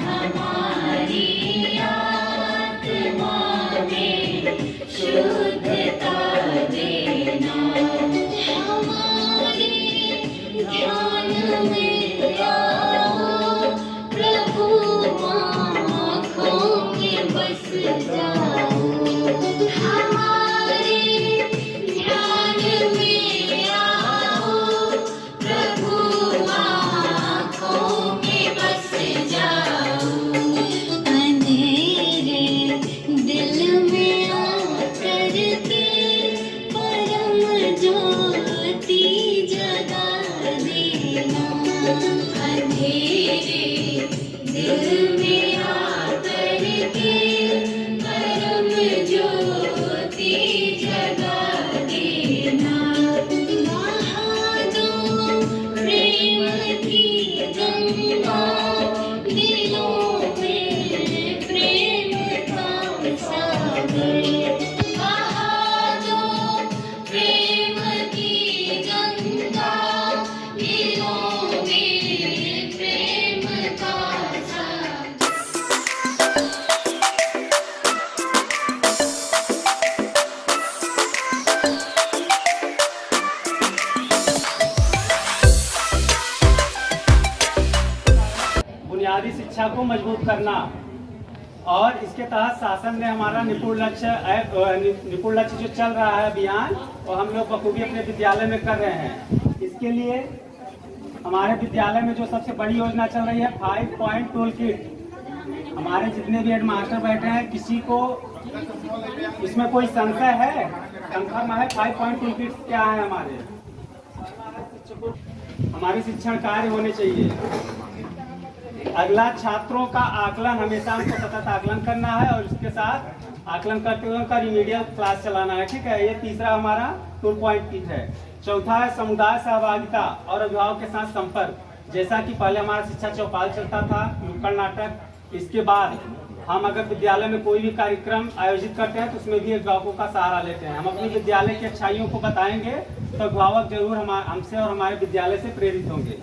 हमारी आत्मा में शुद्धता देना, हमारे ध्यान में आओ प्रभु, आँखों में बस जाओ। हमारे ध्यान में आओ प्रभु, आँखों में बस जाओ। अंधेरे दिल में आकर के परम ज्योति जगा देना, अंधेरे दिल में आकर के परम ज्योति जगा देना। बहा दो प्रेम की गंगा, दिलों में प्रेम का सागर। बहा दो प्रेम की गंगा, दिलों में प्रेम का सागर। बुनियादी शिक्षा को मजबूत करना, और इसके तहत शासन ने हमारा निपुण लक्ष्य जो चल रहा है अभियान, और हम लोग बखूबी अपने विद्यालय में कर रहे हैं। इसके लिए हमारे विद्यालय में जो सबसे बड़ी योजना चल रही है 5 पॉइंट टूल किट। हमारे जितने भी हेड मास्टर बैठे हैं, किसी को इसमें कोई संशय है, कंफर्म है 5 पॉइंट टूल किट क्या है? हमारे शिक्षण कार्य होने चाहिए। अगला, छात्रों का आकलन, हमेशा हमको सतत आकलन करना है, और इसके साथ आकलन करते हुए उनका रिमीडियल क्लास चलाना है। ठीक है, ये तीसरा हमारा 2 पॉइंट किट है। चौथा है समुदाय सहभागिता और अभिभावक के साथ संपर्क। जैसा कि पहले हमारा शिक्षा चौपाल चलता था, नुक्कड़ नाटक, इसके बाद हम अगर विद्यालय में कोई भी कार्यक्रम आयोजित करते हैं तो उसमें भी अभिभावकों का सहारा लेते हैं। हम अपने विद्यालय की अच्छाइयों को बताएंगे तो अभिभावक जरूर हमसे और हमारे विद्यालय से प्रेरित होंगे।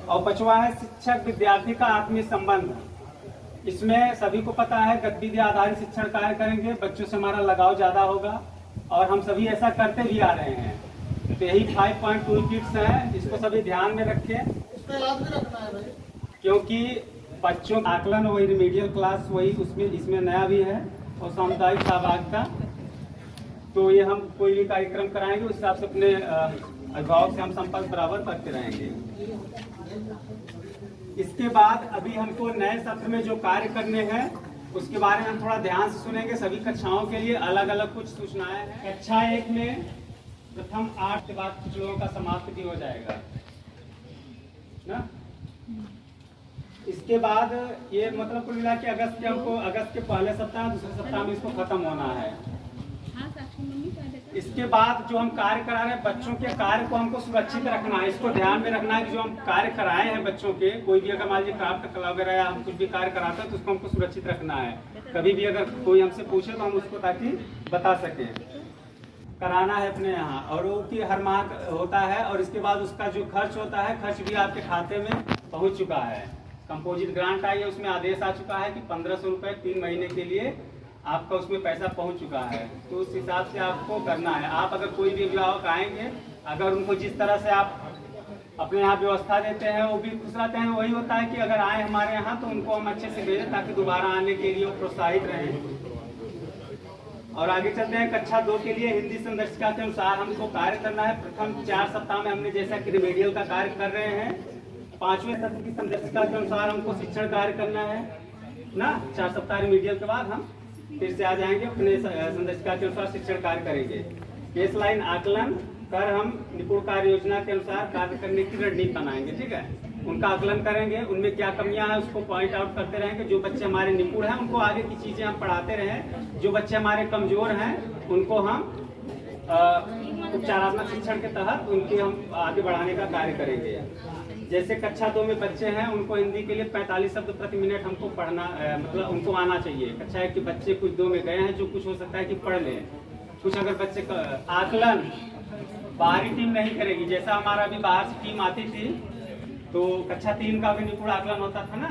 और 5वां है शिक्षक विद्यार्थी का आत्मीय संबंध। इसमें सभी को पता है गतिविधि आधारित शिक्षण कार्य करेंगे, बच्चों से हमारा लगाव ज्यादा होगा, और हम सभी ऐसा करते भी आ रहे हैं। तो यही 5 पॉइंट टूल किट्स हैं, इसको सभी ध्यान में रखें, क्योंकि बच्चों का आकलन वही रिमीडियल क्लास वही उसमें इसमें नया भी है, और सामुदायिक सहभागिता। तो ये हम कोई भी कार्यक्रम कराएंगे उस हिसाब से अपने अभिभावक से हम संपर्क बराबर करते रहेंगे। इसके बाद अभी हमको नए सत्र में जो कार्य करने हैं उसके बारे में हम थोड़ा ध्यान से सुनेंगे। सभी कक्षाओं के लिए अलग अलग कुछ सूचनाएं हैं। कक्षा 1 में प्रथम 8 के बाद कुछ लोगों का समाप्ति भी हो जाएगा ना। इसके बाद ये मतलब कुल मिला के अगस्त के पहले सप्ताह दूसरे सप्ताह में इसको खत्म होना है। इसके बाद जो हम कार्य करा रहे हैं, बच्चों के कार्य को हमको सुरक्षित रखना है। इसको ध्यान में रखना है कि जो हम कार्य कराए हैं बच्चों के, कोई भी अगर मान लीजिए क्राफ्ट का कला वगैरह या हम कुछ भी कार्य कराते हैं तो उसको हमको सुरक्षित रखना है। कभी भी अगर कोई हमसे पूछे तो हम उसको ताकि बता सकें। कराना है अपने यहाँ, और वो की हर माह होता है। और इसके बाद उसका जो खर्च होता है, खर्च भी आपके खाते में पहुँच चुका है। कंपोजिट ग्रांट आई है, उसमें आदेश आ चुका है कि 1500 रुपये 3 महीने के लिए आपका उसमें पैसा पहुंच चुका है। तो उस हिसाब से आपको करना है। आप अगर कोई भी अभिभावक आएंगे, अगर उनको जिस तरह से आप अपने यहाँ व्यवस्था देते हैं वो भी खुश रहते हैं। वही होता है कि अगर आए हमारे यहाँ तो उनको हम अच्छे से भेजें ताकि दोबारा आने के लिए वो प्रोत्साहित रहें। और आगे चलते हैं कक्षा 2 के लिए हिंदी संदर्शिका के अनुसार हमको कार्य करना है। प्रथम 4 सप्ताह में हमने जैसा कि रिमेडियल का कार्य कर रहे हैं, 5वें सत्र की संदर्शिका के अनुसार हमको शिक्षण कार्य करना है ना। 4 सप्ताह रिमेडियल के बाद हम फिर से आ जाएंगे, अपने संदर्शिका के अनुसार शिक्षण कार्य करेंगे। केस लाइन आकलन कर हम निपुण कार्य योजना के अनुसार कार्य करने की रणनीति बनाएंगे। ठीक है, उनका आकलन करेंगे, उनमें क्या कमियां हैं उसको पॉइंट आउट करते रहेंगे। जो बच्चे हमारे निपुण हैं उनको आगे की चीजें हम पढ़ाते रहें। जो बच्चे हमारे कमजोर हैं उनको हम उपचारात्मक शिक्षण के तहत उनके हम आगे बढ़ाने का कार्य करेंगे। जैसे कक्षा 2 में बच्चे हैं, उनको हिंदी के लिए 45 शब्द प्रति मिनट हमको पढ़ना मतलब उनको आना चाहिए। कक्षा 1 के बच्चे कुछ 2 में गए हैं, जो कुछ हो सकता है कि पढ़ लें। कुछ अगर बच्चे आकलन बाहरी टीम नहीं करेगी, जैसा हमारा अभी बाहर से टीम आती थी तो कक्षा 3 का भी निपुण आकलन होता था ना,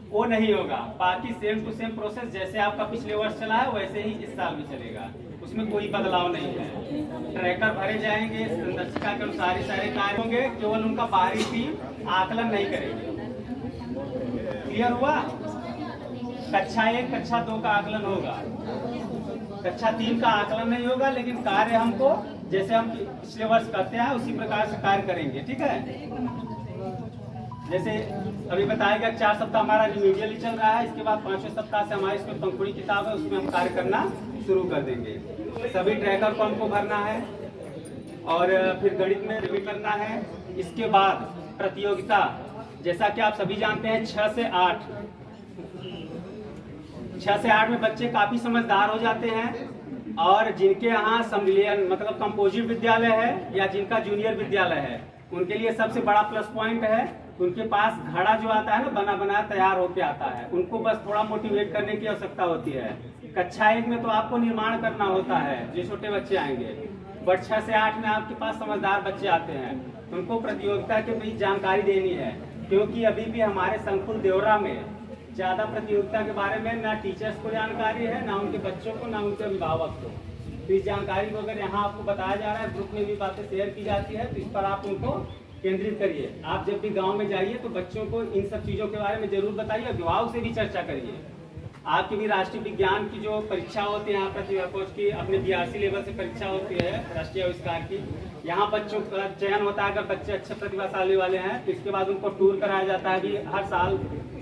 वो नहीं होगा। बाकी सेम टू सेम प्रोसेस जैसे आपका पिछले वर्ष चला है वैसे ही इस साल भी चलेगा, उसमें कोई बदलाव नहीं है। ट्रैकर भरे जाएंगे, संदर्शिका के अनुसार ही सारे कार्य होंगे, केवल उनका बाहरी टीम आकलन नहीं करेगी। क्लियर हुआ? कक्षा 1 कक्षा 2 का आकलन होगा, कक्षा 3 का आकलन नहीं होगा, लेकिन कार्य हमको जैसे हम पिछले वर्ष करते हैं उसी प्रकार से कार्य करेंगे। ठीक है, जैसे अभी बताया गया 4 सप्ताह हमारा रिमेडियल चल रहा है, इसके बाद 5वें सप्ताह से हमारी इसमें पंखुड़ी किताब है, उसमें हम कार्य करना शुरू कर देंगे। सभी ट्रैकर को हमको भरना है और फिर गणित में रिव्यू करना है। इसके बाद प्रतियोगिता, जैसा कि आप सभी जानते हैं 6 से 8 में बच्चे काफी समझदार हो जाते हैं, और जिनके यहाँ सम्मिलन मतलब कंपोजिट विद्यालय है या जिनका जूनियर विद्यालय है, उनके लिए सबसे बड़ा प्लस पॉइंट है उनके पास घड़ा जो आता है ना, बना बनाया तैयार होके आता है, उनको बस थोड़ा मोटिवेट करने की आवश्यकता होती है। कक्षा 1 में तो आपको निर्माण करना होता है, जो छोटे बच्चे आएंगे, बट 6 से 8 में आपके पास समझदार बच्चे आते हैं, उनको प्रतियोगिता के बीच जानकारी देनी है, क्योंकि अभी भी हमारे संकुल देवरा में ज्यादा प्रतियोगिता के बारे में ना टीचर्स को जानकारी है, ना उनके बच्चों को, ना उनके अभिभावक को। तो इस जानकारी को अगर यहाँ आपको बताया जा रहा है, ग्रुप में भी बातें शेयर की जाती है, तो इस पर आप उनको केंद्रित करिए। आप जब भी गांव में जाइए तो बच्चों को इन सब चीजों के बारे में जरूर बताइए, अभिभावक से भी चर्चा करिए। आपकी भी राष्ट्रीय विज्ञान की जो परीक्षा होती है, यहाँ प्रतिभा कोच की अपने BRC लेवल से परीक्षा होती है राष्ट्रीय आविष्कार की, यहाँ बच्चों का चयन होता है। अगर बच्चे अच्छे प्रतिभाशाली वाले हैं तो इसके बाद उनको टूर कराया जाता है अभी हर साल,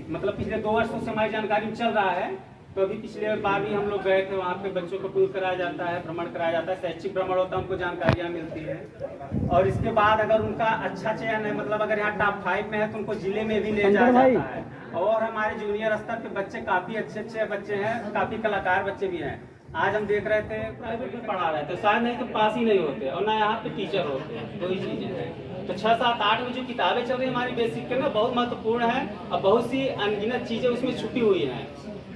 मतलब पिछले 2 वर्षों से हमारी जानकारी में चल रहा है। तो अभी पिछले बार भी हम लोग गए थे, वहाँ पे बच्चों को टूर कराया जाता है, भ्रमण कराया जाता है, शैक्षिक भ्रमण होता है, उनको जानकारियाँ मिलती है। और इसके बाद अगर उनका अच्छा चयन है, मतलब अगर यहाँ टॉप 5 में है तो उनको जिले में भी ले जाया जाता है। और हमारे जूनियर स्तर पे बच्चे काफी अच्छे बच्चे हैं, काफी कलाकार बच्चे भी हैं। आज हम देख रहे थे प्राइवेट में पढ़ा रहे थे, शायद नहीं तो पास ही नहीं होते, और ना यहाँ पे टीचर होते हैं, 2 ही चीजें हैं। तो 6, 7, 8 में जो किताबें चल रही है हमारी बेसिक के ना, बहुत महत्वपूर्ण है, और बहुत सी अनगिनत चीजें उसमें छुपी हुई हैं।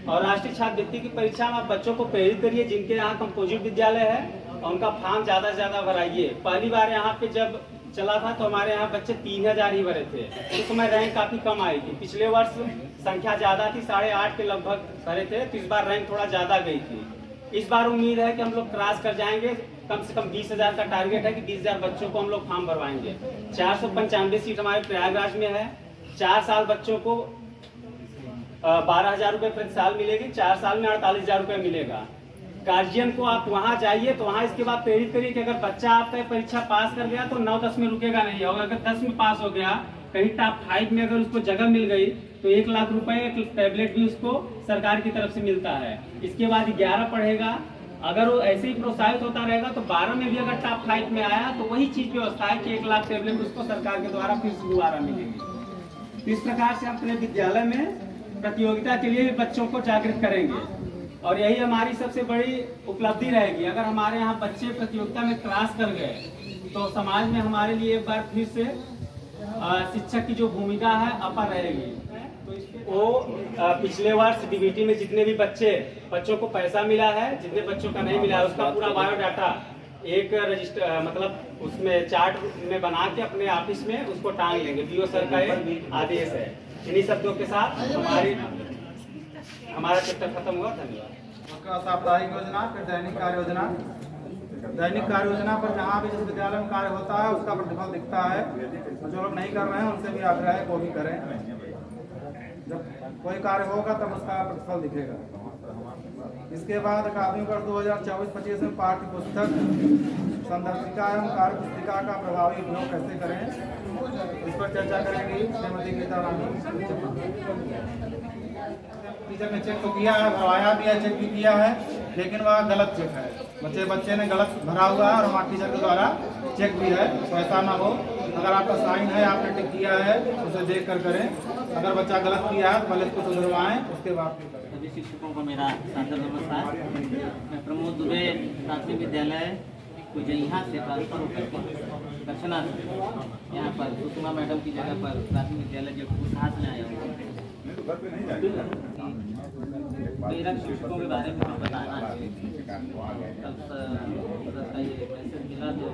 और राष्ट्रीय छात्रवृत्ति की परीक्षा में आप बच्चों को प्रेरित करिए जिनके यहाँ कंपोजिट विद्यालय है, और उनका फॉर्म ज्यादा से ज्यादा भराइए। पहली बार यहाँ पे जब चला था तो हमारे यहाँ बच्चे 3000 ही भरे थे, उस समय रैंक काफी कम आई थी। पिछले वर्ष संख्या ज्यादा थी, 8.5 के लगभग भरे थे, तो इस बार रैंक थोड़ा ज्यादा गई थी। इस बार उम्मीद है कि हम लोग क्रॉस कर जाएंगे, कम से कम 20,000 का टारगेट है कि 20,000 बच्चों को हम लोग फॉर्म भरवाएंगे। 495 सीट हमारे प्रयागराज में है। 4 साल बच्चों को 12,000 रुपये प्रति साल मिलेगी, 4 साल में 48,000 रुपये मिलेगा। गार्जियन को आप वहाँ जाइए तो वहाँ इसके बाद प्रेरित करिए कि अगर बच्चा आपका परीक्षा पास कर गया तो 9-10 में रुकेगा नहीं, और अगर 10 में पास हो गया, कहीं टॉप 5 में अगर उसको जगह मिल गई तो 1 लाख रुपए एक टैबलेट भी उसको सरकार की तरफ से मिलता है। इसके बाद 11 पढ़ेगा, अगर वो ऐसे ही प्रोत्साहित होता रहेगा तो 12 में भी अगर टॉप 5 में आया तो वही चीज व्यवस्था है कि 1 लाख टैबलेट उसको सरकार के द्वारा फिर से दोबारा मिलेगी। तो इस प्रकार से हम अपने विद्यालय में प्रतियोगिता के लिए बच्चों को जागृत करेंगे, और यही हमारी सबसे बड़ी उपलब्धि रहेगी। अगर हमारे यहाँ बच्चे प्रतियोगिता में क्रॉस कर गए तो समाज में हमारे लिए एक बार फिर से शिक्षक की जो भूमिका है अपर रहेगी। वो पिछले वर्ष DBT में जितने भी बच्चों को पैसा मिला है, जितने बच्चों का नहीं मिला है, उसका पूरा बायोडाटा एक रजिस्टर मतलब उसमें चार्ट में बना के अपने ऑफिस में उसको टांग लेंगे। BO सर का एक आदेश है। इन्हीं शब्दों के साथ हमारा चैप्टर खत्म हुआ। धन्यवाद। साप्ताहिक योजना, फिर दैनिक कार्य योजना। दैनिक कार्य योजना पर जहाँ भी जिस विद्यालय में कार्य होता है उसका प्रतिफल दिखता है, और जो लोग नहीं कर रहे हैं उनसे भी आग्रह है वो भी करें। जब कोई कार्य होगा तब उसका प्रतिफल दिखेगा। इसके बाद अकादमी वर्ष 2024-25 में पाठ्य पुस्तक, संदर्शिका एवं कार्य पुस्तिका का प्रभावी उपयोग कैसे करें, इस पर चर्चा करेंगी श्रीमती गीता रानी। टीचर ने चेक तो किया है, भरवाया भी है, चेक भी किया है, लेकिन वह गलत चेक है। बच्चे ने गलत भरा हुआ है और हमारे टीचर के द्वारा चेक भी है, तो ऐसा ना हो। अगर आपका साइन है, आपने टिक किया है, उसे देख कर करें। अगर बच्चा गलत किया है तो पहले इसको सुधरवाएं, उसके बाद फिर करें। सभी शिक्षकों को मेरा सादर नमस्कार। मैं प्रमोद दुबे प्राथमिक विद्यालय कुछ यहाँ से ट्रांसफर होकर दक्षिणा से यहाँ पर सुषमा मैडम की जगह पर प्राथमिक विद्यालय जब घास में आया हूँ। प्रेरक शिक्षकों के बारे में हमें बताना है। कल का ये मैसेज मिला तो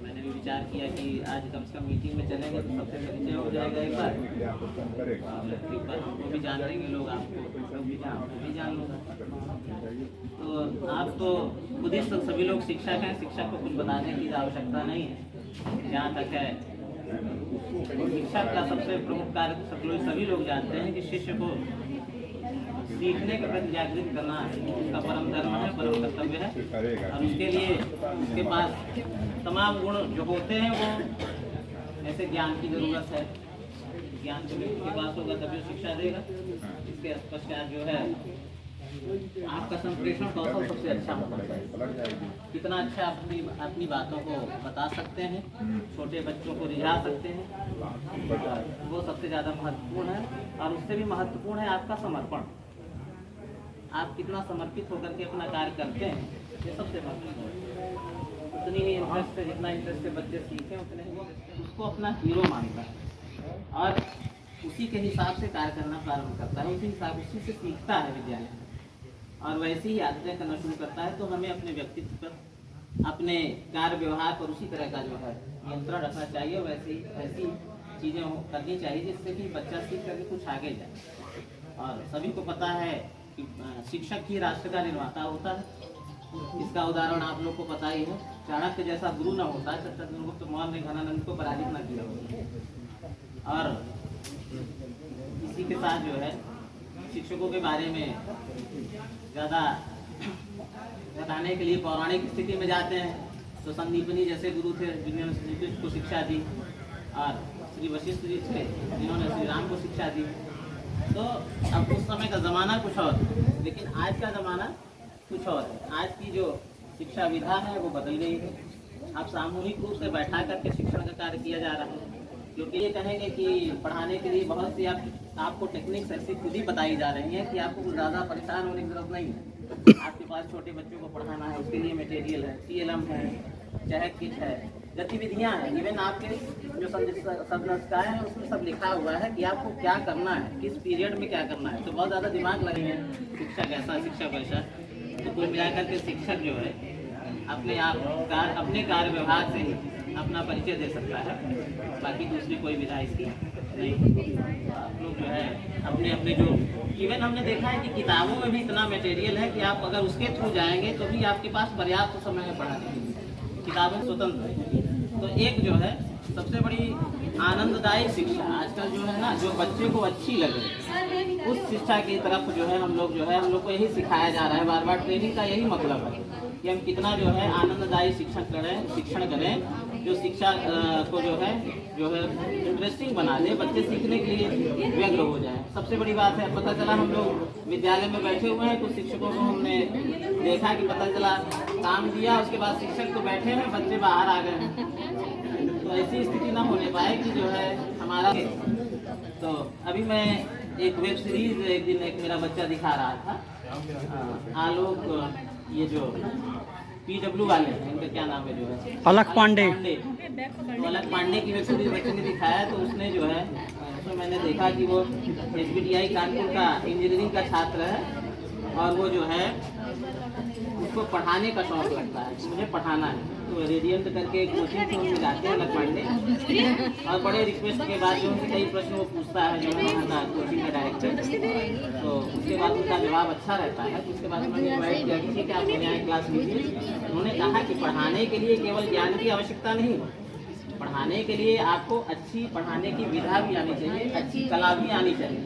मैंने भी विचार किया कि आज कम से कम मीटिंग में चलेंगे तो सबसे परिचय हो जाएगा एक बार, हमको भी जान लेंगे लोग, आपको भी जान लूँगा। तो आप तो खुद ही सभी लोग शिक्षक हैं, शिक्षक को कुछ बताने की आवश्यकता नहीं है। जहाँ तक है शिक्षक का सबसे प्रमुख कार्य सभी लोग जानते हैं कि शिष्य को सीखने के प्रति जागृत करना उसका परम धर्म है, परम कर्तव्य है। और उसके लिए उसके पास तमाम गुण जो होते हैं वो ऐसे ज्ञान की जरूरत है। ज्ञान जो व्यक्ति के पास होगा तभी शिक्षा देगा। इसके पश्चात जो है आपका संप्रेषण कौशल सबसे अच्छा होना चाहिए। कितना अच्छा अपनी बातों को बता सकते हैं, छोटे बच्चों को रिझा सकते हैं, वो सबसे ज़्यादा महत्वपूर्ण है। और उससे भी महत्वपूर्ण है आपका समर्पण। आप कितना समर्पित होकर के अपना कार्य करते हैं, ये सबसे महत्वपूर्ण है। उतनी ही इंटरेस्ट से, जितना इंटरेस्ट से बच्चे सीखें उतने ही उसको अपना हीरो मानता है और उसी के हिसाब से कार्य करना प्रारंभ करता है, उसी से सीखता है विद्यालय और वैसे ही आदतें करना शुरू करता है। तो हमें अपने व्यक्तित्व पर, अपने कार्य व्यवहार पर उसी तरह का जो है नियंत्रण रखना चाहिए। वैसी चीज़ें करनी चाहिए जिससे कि बच्चा सीख करके कुछ आगे जाए। और सभी को पता है कि शिक्षक ही राष्ट्र का निर्माता होता है। इसका उदाहरण आप लोग को पता ही है। चाणक्य जैसा गुरु न होता, चंद्रगुप्त मौर्य ने घनानंद को पराजित न किया होता। और इसी के साथ जो है शिक्षकों के बारे में ज़्यादा बताने के लिए पौराणिक स्थिति में जाते हैं तो संदीपनी जैसे गुरु थे जिन्होंने श्री कृष्ण को शिक्षा दी, और श्री वशिष्ठ जी थे जिन्होंने श्री राम को शिक्षा दी। तो अब उस समय का ज़माना कुछ और, लेकिन आज का ज़माना कुछ और है। आज की जो शिक्षा विधा है वो बदल गई है। अब सामूहिक रूप से बैठा करके शिक्षण का कार्य किया जा रहा है। क्योंकि ये कहेंगे कि पढ़ाने के लिए बहुत सी आपको टेक्निक्स ऐसी खुद ही बताई जा रही हैं कि आपको कुछ ज़्यादा परेशान होने की जरूरत नहीं है। आपके पास छोटे बच्चों को पढ़ाना है, उसके लिए मटेरियल है, TLM है, चाहे किट है, गतिविधियाँ हैं। इवन आपके जो संस्कार हैं उसमें सब लिखा हुआ है कि आपको क्या करना है, किस पीरियड में क्या करना है। तो बहुत ज़्यादा दिमाग लगेंगे शिक्षक ऐसा, शिक्षक वैसा। तो कुल मिलाकर के शिक्षक जो है अपने कार्य व्यवहार से ही अपना परिचय दे सकता है, बाकी दूसरी कोई विधा इसकी नहीं। आप लोग जो है अपने जो इवन हमने देखा है कि किताबों में भी इतना मटेरियल है कि आप अगर उसके थ्रू जाएंगे तो भी आपके पास पर्याप्त समय है पढ़ाने के लिए। किताबें स्वतंत्र है। तो एक जो है सबसे बड़ी आनंददायी शिक्षा आजकल जो है ना, जो बच्चे को अच्छी लगे उस शिक्षा की तरफ जो है हम लोग को यही सिखाया जा रहा है। बार बार ट्रेनिंग का यही मतलब है कि हम कितना जो है आनंददायी शिक्षण करें जो शिक्षा को जो है इंटरेस्टिंग बना दे, बच्चे सीखने के लिए व्यग्र हो जाए। सबसे बड़ी बात है, पता चला हम लोग विद्यालय में बैठे हुए हैं, कुछ शिक्षकों को हमने देखा कि पता चला काम दिया, उसके बाद शिक्षक तो बैठे हैं, बच्चे बाहर आ गए हैं। तो ऐसी स्थिति ना होने पाए कि जो है हमारा। तो अभी मैं एक वेब सीरीज एक दिन मेरा बच्चा दिखा रहा था, आलोक, ये जो PW वाले इनका क्या नाम है जो है अलख पांडे। तो अलख पांडे की वेब सीरीज बच्चे ने दिखाया, तो उसने जो है उसमें मैंने देखा कि वो SBTI कानपुर का इंजीनियरिंग का छात्र है और वो जो है उसको पढ़ाने का शौक लगता है, मुझे पढ़ाना है। तो रेडियंट करके एक कोचिंग से उनसे जाते हैं अलख पांडे, और बड़े रिक्वेस्ट के बाद जो उनसे कई प्रश्न वो पूछता है जो वहाँ का कोचिंग का डायरेक्टर। तो उसके बाद उनका जवाब अच्छा रहता है। तो उसके बाद उन्होंने इन्वाइट किया कि ठीक है आप मेरे यहाँ क्लास लीजिए। उन्होंने कहा कि पढ़ाने के लिए केवल ज्ञान की आवश्यकता नहीं, पढ़ाने के लिए आपको अच्छी पढ़ाने की विधा भी आनी चाहिए, अच्छी कला भी आनी चाहिए।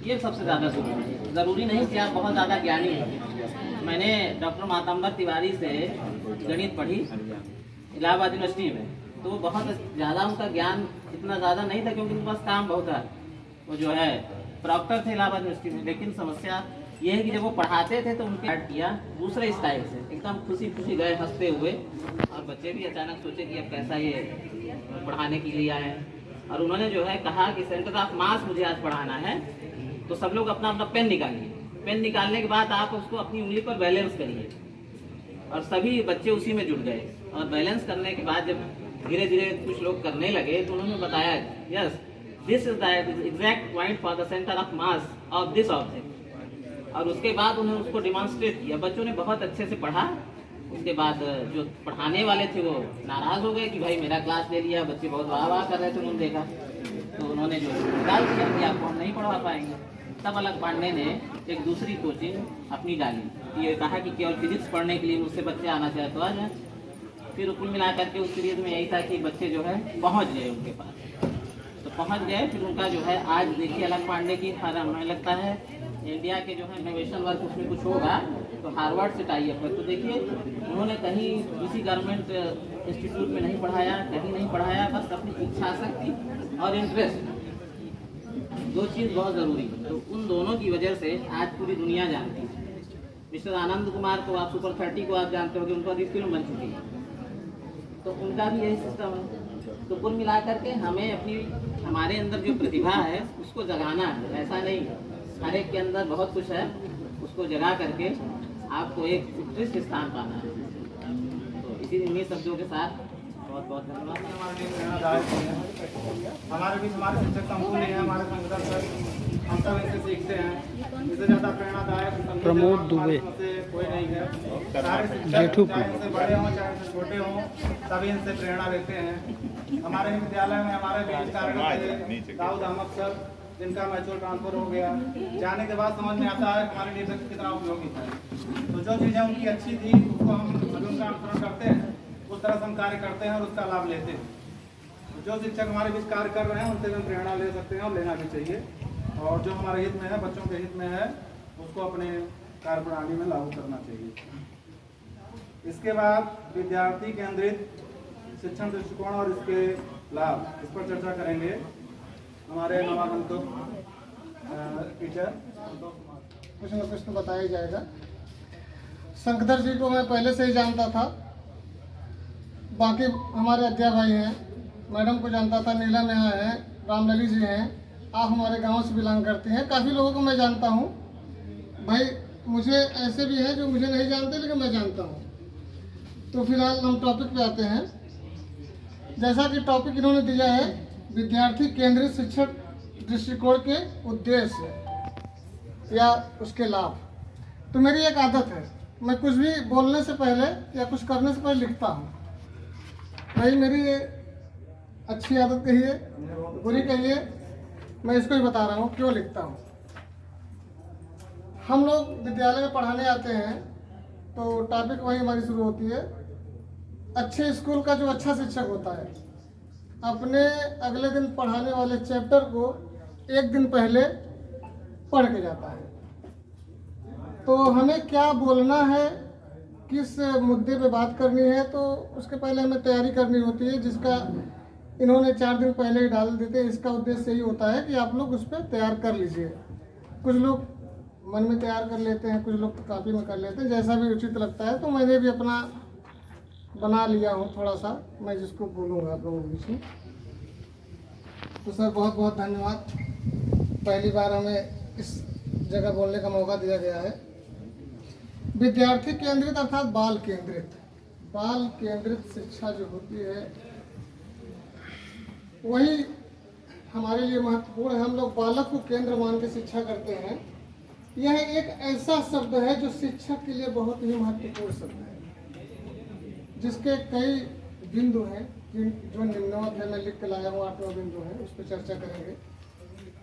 ये सबसे ज़्यादा ज़रूरी नहीं कि आप बहुत ज़्यादा ज्ञानी हो। मैंने डॉक्टर मातंबर तिवारी से गणित पढ़ी इलाहाबाद यूनिवर्सिटी में, तो बहुत ज़्यादा उनका ज्ञान इतना ज़्यादा नहीं था क्योंकि उनके पास काम बहुत है। वो जो है प्रॉक्टर थे इलाहाबाद यूनिवर्सिटी में, लेकिन समस्या ये है कि जब वो पढ़ाते थे तो उनके ऐड किया दूसरे स्टाइल से, एकदम खुशी खुशी गए हंसते हुए, और बच्चे भी अचानक सोचे कि अब कैसा ये पढ़ाने के लिए आए हैं। और उन्होंने जो है कहा कि सेंटर ऑफ मास मुझे आज पढ़ाना है, तो सब लोग अपना अपना पेन निकालिए। पेन निकालने के बाद आप उसको अपनी उंगली पर बैलेंस करिए, और सभी बच्चे उसी में जुट गए। और बैलेंस करने के बाद जब धीरे धीरे कुछ लोग करने लगे तो उन्होंने बताया yes this is the exact point for the centre of mass of this object. और उसके बाद उन्होंने उसको डिमॉन्स्ट्रेट किया, बच्चों ने बहुत अच्छे से पढ़ा। उसके बाद जो पढ़ाने वाले थे वो नाराज हो गए कि भाई मेरा क्लास ले लिया, बच्चे बहुत वाह वाह कर रहे थे, उन्होंने देखा तो उन्होंने जो निकाल दिया कि आपको हम नहीं पढ़ा पाएंगे। तब अलग पांडे ने एक दूसरी कोचिंग अपनी डाली, ये कहा कि केवल फिजिक्स पढ़ने के लिए मुझसे बच्चे आना चाहे तो आ जाए। फिर कुल मिला करके उस सीरीज में यही था कि बच्चे जो है पहुंच गए उनके पास, तो पहुंच गए। फिर उनका जो है आज देखिए अलग पांडे की हमें लगता है इंडिया के जो है इनोवेशन वर्क उसमें कुछ होगा तो हार्वर्ड से टाई अप है। तो देखिए उन्होंने कहीं किसी गवर्नमेंट इंस्टीट्यूट में नहीं पढ़ाया, कहीं नहीं पढ़ाया, बस अपनी इच्छा शक्ति और इंटरेस्ट, दो चीज़ बहुत ज़रूरी है। तो उन दोनों की वजह से आज पूरी दुनिया जानती है। मिस्टर आनंद कुमार को आप सुपर 30 को आप जानते हो कि उनका भी फिल्म बन चुकी है, तो उनका भी यही सिस्टम है। तो कुल मिलाकर के हमें अपनी हमारे अंदर जो प्रतिभा है उसको जगाना है। ऐसा नहीं हर एक के अंदर बहुत कुछ है, उसको जगा करके आपको एक उत्कृष्ट स्थान पाना है। तो इसी इन्हीं शब्दों के साथ बहुत बहुत धन्यवाद। हमारे लिए प्रेरणादायक है। हमारे बीच हमारे शिक्षक अंकुल हैं, हमारे संगठन हम सब इनसे सीखते हैं। इससे ज़्यादा प्रेरणादायक प्रमोद दुबे से कोई नहीं है। सारे शिक्षक चाहे इनसे बड़े हों चाहे इनसे छोटे हों, सभी इनसे प्रेरणा लेते हैं। हमारे विद्यालय में हमारे बीच कार्यरत दाऊद अहमद सर, जिनका मैच्योर ट्रांसफर हो गया, जाने के बाद समझ में आता है हमारे लिए कितना उपयोगी था। तो जो चीज़ें उनकी अच्छी थी उसको हम अभी उनका अनुसरण करते हैं, उस तरह से हम कार्य करते हैं और उसका लाभ लेते हैं। जो शिक्षक हमारे बीच कार्य कर रहे हैं उनसे हम प्रेरणा ले सकते हैं और लेना भी चाहिए, और जो हमारे हित में है, बच्चों के हित में है, उसको अपने कार्य प्रणाली में लागू करना चाहिए। इसके बाद विद्यार्थी केंद्रित शिक्षण दृष्टिकोण और इसके लाभ, इस पर चर्चा करेंगे हमारे नवागंतुक टीचर। कुछ न कुछ तो बताया जाएगा। शंकर जी को मैं पहले से ही जानता था, बाकी हमारे अध्यापक भाई हैं, मैडम को जानता था, नीलम यहाँ हैं, रामलली जी हैं, आप हमारे गांव से बिलोंग करते हैं। काफ़ी लोगों को मैं जानता हूँ भाई, मुझे ऐसे भी हैं जो मुझे नहीं जानते लेकिन मैं जानता हूँ। तो फिलहाल हम टॉपिक पे आते हैं। जैसा कि टॉपिक इन्होंने दिया है, विद्यार्थी केंद्रित शिक्षण दृष्टिकोण के उद्देश्य या उसके लाभ। तो मेरी एक आदत है, मैं कुछ भी बोलने से पहले या कुछ करने से पहले लिखता हूँ। भाई मेरी ये अच्छी आदत कहिए, बुरी कहिए, मैं इसको ही बता रहा हूँ क्यों लिखता हूँ। हम लोग विद्यालय में पढ़ाने आते हैं तो टॉपिक वही हमारी शुरू होती है। अच्छे स्कूल का जो अच्छा शिक्षक होता है अपने अगले दिन पढ़ाने वाले चैप्टर को एक दिन पहले पढ़ के जाता है। तो हमें क्या बोलना है, किस मुद्दे पे बात करनी है, तो उसके पहले हमें तैयारी करनी होती है, जिसका इन्होंने 4 दिन पहले ही डाल देते हैं। इसका उद्देश्य यही होता है कि आप लोग उस पर तैयार कर लीजिए। कुछ लोग मन में तैयार कर लेते हैं, कुछ लोग तो कापी में कर लेते हैं, जैसा भी उचित लगता है। तो मैंने भी अपना बना लिया हूँ थोड़ा सा, मैं जिसको बोलूँगा आप लोगों के बीच में। तो सर बहुत बहुत धन्यवाद, पहली बार हमें इस जगह बोलने का मौका दिया गया है। विद्यार्थी केंद्रित अर्थात बाल केंद्रित शिक्षा जो होती है वही हमारे लिए महत्वपूर्ण है। हम लोग बालक को केंद्र मान के शिक्षा करते हैं। यह एक ऐसा शब्द है जो शिक्षक के लिए बहुत ही महत्वपूर्ण शब्द है, जिसके कई बिंदु हैं जो निम्नवत है। मैं लिख के लाया हूँ, 8वां बिंदु है, उस पर चर्चा करेंगे,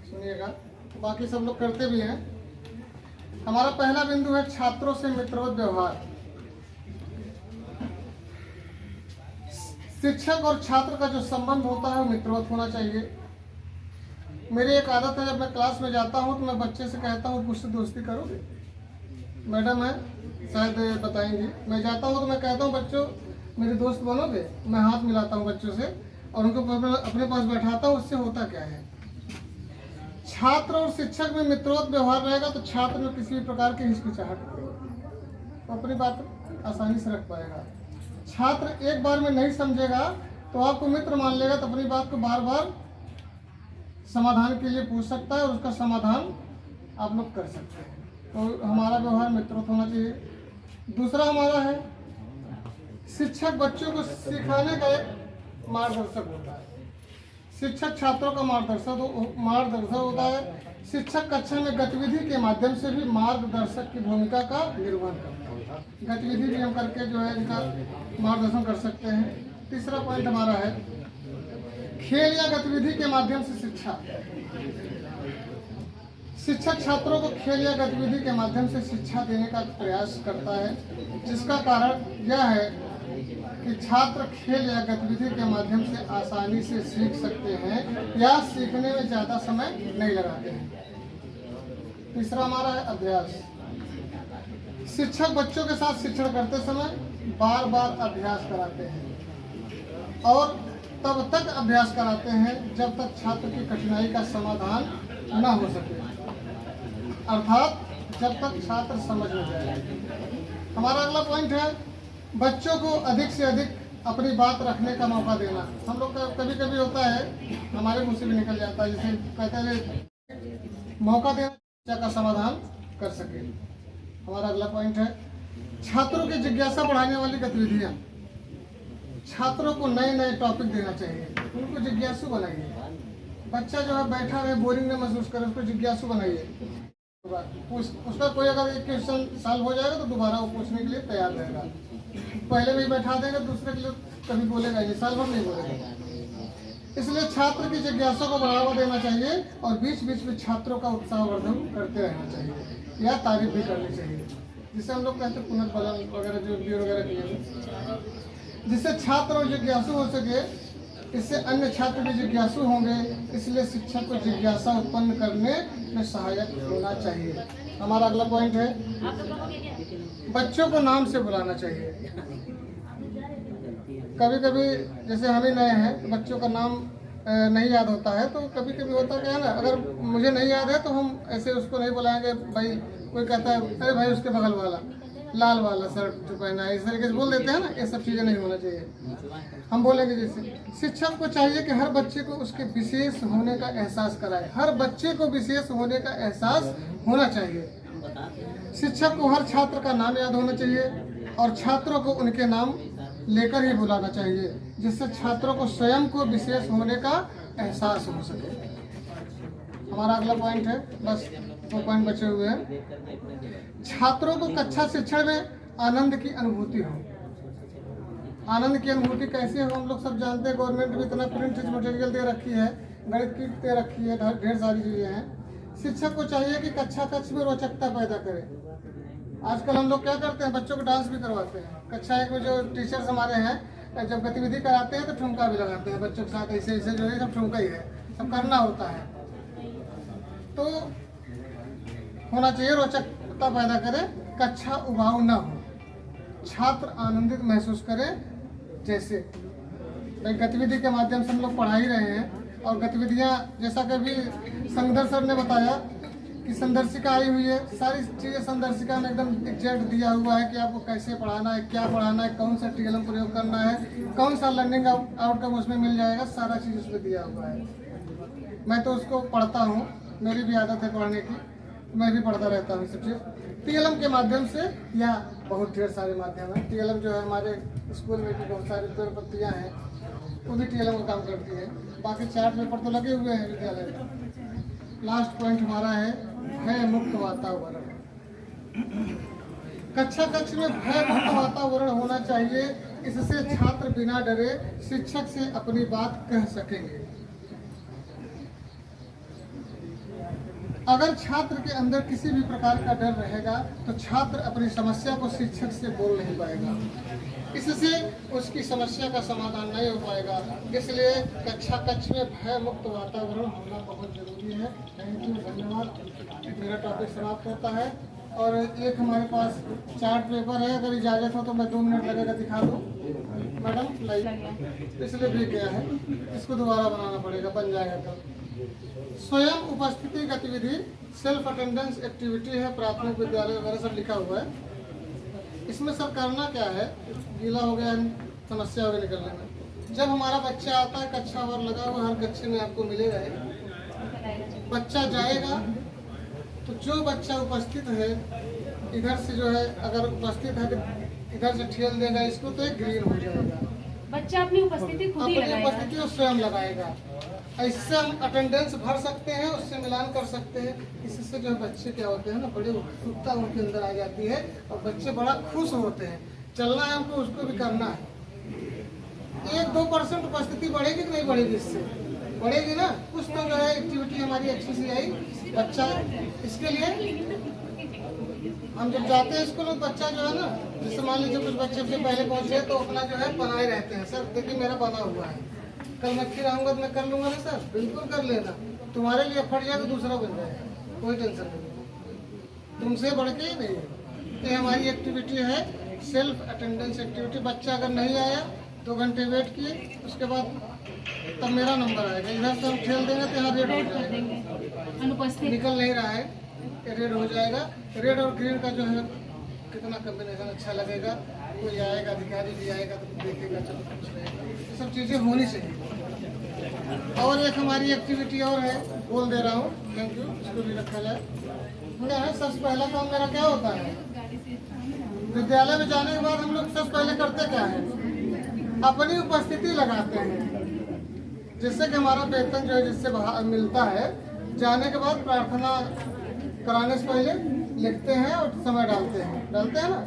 सुनिएगा। बाकी सब लोग करते भी हैं। हमारा पहला बिंदु है छात्रों से मित्रवत व्यवहार। शिक्षक और छात्र का जो संबंध होता है वो मित्रवत होना चाहिए। मेरी एक आदत है, जब मैं क्लास में जाता हूँ तो मैं बच्चे से कहता हूँ मुझसे दोस्ती करोगे। मैडम है शायद बताएंगी, मैं जाता हूँ तो मैं कहता हूँ बच्चों मेरे दोस्त बनोगे। मैं हाथ मिलाता हूँ बच्चों से और उनको अपने पास बैठाता हूँ। उससे होता क्या है, छात्र और शिक्षक में मित्रवत व्यवहार रहेगा तो छात्र में किसी भी प्रकार की हिचकिचाहट तो अपनी बात आसानी से रख पाएगा। छात्र एक बार में नहीं समझेगा तो आपको मित्र मान लेगा, तो अपनी बात को बार बार समाधान के लिए पूछ सकता है और उसका समाधान आप लोग कर सकते हैं। तो हमारा व्यवहार मित्रवत होना चाहिए। दूसरा हमारा है, शिक्षक बच्चों को सिखाने का एक मार्गदर्शक होता है। शिक्षक छात्रों का मार्गदर्शक होता है। शिक्षक कक्षा में गतिविधि के माध्यम से भी मार्गदर्शक की भूमिका का निर्वहन करता है। गतिविधि भी हम करके जो है इनका मार्गदर्शन कर सकते हैं। तीसरा पॉइंट हमारा है खेल या गतिविधि के माध्यम से शिक्षा। शिक्षक छात्रों को खेल या गतिविधि के माध्यम से शिक्षा देने का प्रयास करता है, जिसका कारण यह है कि छात्र खेल या गतिविधि के माध्यम से आसानी से सीख सकते हैं या सीखने में ज़्यादा समय नहीं लगाते हैं। तीसरा हमारा है अभ्यास। शिक्षक बच्चों के साथ शिक्षण करते समय बार बार अभ्यास कराते हैं और तब तक अभ्यास कराते हैं जब तक छात्र की कठिनाई का समाधान न हो सके, अर्थात जब तक छात्र समझ में जाए। हमारा अगला पॉइंट है बच्चों को अधिक से अधिक अपनी बात रखने का मौका देना। हम लोग का कभी कभी होता है, हमारे मुंह से भी निकल जाता है, जैसे कहते हैं मौका देना समस्या का समाधान कर सके। हमारा अगला पॉइंट है छात्रों की जिज्ञासा बढ़ाने वाली गतिविधियाँ। छात्रों को नए नए टॉपिक देना चाहिए, उनको जिज्ञासु बनाइए। बच्चा जो है बैठा रहे, बोरिंग न महसूस करे, उसको जिज्ञासु बनाइए। उसका कोई अगर एक क्वेश्चन सॉल्व हो जाएगा तो दोबारा वो पूछने के लिए तैयार रहेगा। पहले भी बैठा देगा, दूसरे के लिए कभी बोलेगा ये, साल भर नहीं बोलेगा। इसलिए छात्र की जिज्ञासा को बढ़ावा देना चाहिए और बीच बीच में छात्रों का उत्साहवर्धन करते रहना चाहिए या तारीफ भी करनी चाहिए, जिसे हम लोग कहते हैं पुनर्बलन वगैरह जो वीडियो वगैरह किए, जिससे छात्र और जिज्ञासु हो सके। इससे अन्य छात्र भी जिज्ञासु होंगे, इसलिए शिक्षक को जिज्ञासा उत्पन्न करने में सहायक होना चाहिए। हमारा अगला पॉइंट है बच्चों को नाम से बुलाना चाहिए। कभी कभी जैसे हम ही नए हैं, बच्चों का नाम नहीं याद होता है, तो कभी कभी होता क्या है ना, अगर मुझे नहीं याद है तो हम ऐसे उसको नहीं बुलाएंगे। भाई कोई कहता है अरे भाई उसके बगल वाला लाल वाला शर्ट जो पहना है, इस तरीके से बोल देते हैं ना, ये सब चीज़ें नहीं होना चाहिए। हम बोलेंगे जैसे शिक्षक को चाहिए कि हर बच्चे को उसके विशेष होने का एहसास कराए। हर बच्चे को विशेष होने का एहसास होना चाहिए। शिक्षक को हर छात्र का नाम याद होना चाहिए और छात्रों को उनके नाम लेकर ही बुलाना चाहिए, जिससे छात्रों को स्वयं को विशेष होने का एहसास हो सके। हमारा अगला पॉइंट है, बस 2 पॉइंट बचे हुए हैं। छात्रों को कक्षा शिक्षण में आनंद की अनुभूति हो। आनंद की अनुभूति कैसे हो हम लोग सब जानते हैं। गवर्नमेंट भी इतना प्रिंट मटेरियल दे रखी है, गणित की दे रखी है, ढेर सारी चीज़ें हैं। शिक्षक को चाहिए कि कक्षा कक्ष में रोचकता पैदा करे। आजकल हम लोग क्या करते हैं, बच्चों को डांस भी करवाते हैं। कक्षा 1 में जो टीचर्स हमारे हैं, जब गतिविधि कराते हैं तो ठुमका भी लगाते हैं बच्चों के साथ। ऐसे ऐसे जो है सब ठुमका ही है, सब करना होता है। तो होना चाहिए, रोचकता पैदा करे, कक्षा उबाऊ न हो, छात्र आनंदित महसूस करे। जैसे गतिविधि के माध्यम से हम लोग पढ़ा ही रहे हैं, और गतिविधियाँ जैसा कभी संदर्श सर ने बताया कि संदर्शिका आई हुई है, सारी चीज़ें संदर्शिका में एकदम एग्जैक्ट दिया हुआ है कि आपको कैसे पढ़ाना है, क्या पढ़ाना है, कौन सा TLM प्रयोग करना है, कौन सा लर्निंग आउटकम उसमें मिल जाएगा, सारा चीज़ उसमें दिया हुआ है। मैं तो उसको पढ़ता हूँ, मेरी भी आदत है पढ़ने की, मैं भी पढ़ता रहता हूँ सब चीज़ TLM के माध्यम से, या बहुत ढेर सारे माध्यम हैं। TLM जो है हमारे स्कूल में भी बहुत सारी पेड़ पत्तियाँ हैं, वो भी TLM का काम करती है। बाकी चार्ट पेपर तो लगे हुए हैं विद्यालय में। लास्ट पॉइंट हमारा है भय मुक्त वातावरण। कक्षा कक्ष में भय मुक्त वातावरण होना चाहिए, इससे छात्र बिना डरे शिक्षक से अपनी बात कह सकेंगे। अगर छात्र के अंदर किसी भी प्रकार का डर रहेगा तो छात्र अपनी समस्या को शिक्षक से बोल नहीं पाएगा, इससे उसकी समस्या का समाधान नहीं हो पाएगा। इसलिए कक्षा कक्ष में भय मुक्त वातावरण होना बहुत जरूरी है। थैंक यू, धन्यवाद। मेरा टॉपिक समाप्त होता है। और एक हमारे पास चार्ट पेपर है, अगर इजाज़त हो तो मैं 2 मिनट लगेगा दिखा दूँ मैडम। लाइक इसलिए भी गया है, इसको दोबारा बनाना पड़ेगा, बन जाएगा तो। स्वयं उपस्थिति गतिविधि सेल्फ अटेंडेंस एक्टिविटी है, प्राथमिक विद्यालय वगैरह सब लिखा हुआ है। इसमें सर करना क्या है, गीला हो गया समस्या हो गई निकलने में। जब हमारा बच्चा आता है, कक्षा वर लगा हुआ हर कक्षा में आपको मिलेगा, बच्चा जाएगा तो जो बच्चा उपस्थित है इधर से जो है, अगर उपस्थित है तो इधर से ठेल देगा इसको, तो एक ग्रीन हो जाएगा। बच्चा अपनी उपस्थिति खुद ही लगाएगा, अपनी उपस्थिति स्वयं लगाएगा। इससे हम अटेंडेंस भर सकते हैं, उससे मिलान कर सकते हैं। इससे जो बच्चे क्या होते हैं ना, बड़ी उत्सुकता उनके अंदर आ जाती है और बच्चे बड़ा खुश होते हैं। चलना है हमको, उसको भी करना है। 1-2% उपस्थिति बढ़ेगी कि नहीं बढ़ेगी? इससे बढ़ेगी ना। कुछ तो जो है एक्टिविटी हमारी अच्छी सी आई बच्चा। इसके लिए हम जब जाते हैं स्कूल में, बच्चा जो है ना, जैसे मान लीजिए कुछ बच्चे से पहले पहुंचे तो अपना जो है बनाए रहते हैं, सर देखिए मेरा बना हुआ है, कल मैं फिर आऊँगा तो मैं कर लूँगा ना सर। बिल्कुल कर लेना, तुम्हारे लिए फट जाएगा, दूसरा बन जाएगा, कोई टेंशन नहीं, तुमसे बढ़ के ही नहीं है। ये हमारी एक्टिविटी है, सेल्फ अटेंडेंस एक्टिविटी। बच्चा अगर नहीं आया 2 घंटे वेट किए, उसके बाद तब मेरा नंबर आएगा। इधर से हम ठेल देंगे तो यहाँ रेड हो जाएगा, अनुपस्थित निकल नहीं रहा है, रेड हो जाएगा। रेड और ग्रीन का जो है कितना कॉम्बिनेशन अच्छा लगेगा। कोई आएगा, अधिकारी भी आएगा तो देखेगा, चलो कुछ रहेगा। ये सब चीज़ें होनी चाहिए। और एक हमारी एक्टिविटी और है, बोल दे रहा हूँ, थैंक यू, इसको भी रखा जाए। क्या है, सबसे पहला काम मेरा क्या होता है, विद्यालय में जाने के बाद हम लोग सबसे पहले करते क्या है, अपनी उपस्थिति लगाते हैं, जिससे कि हमारा वेतन जो है जिससे मिलता है, जाने के बाद प्रार्थना कराने से पहले लिखते हैं और समय डालते हैं ना।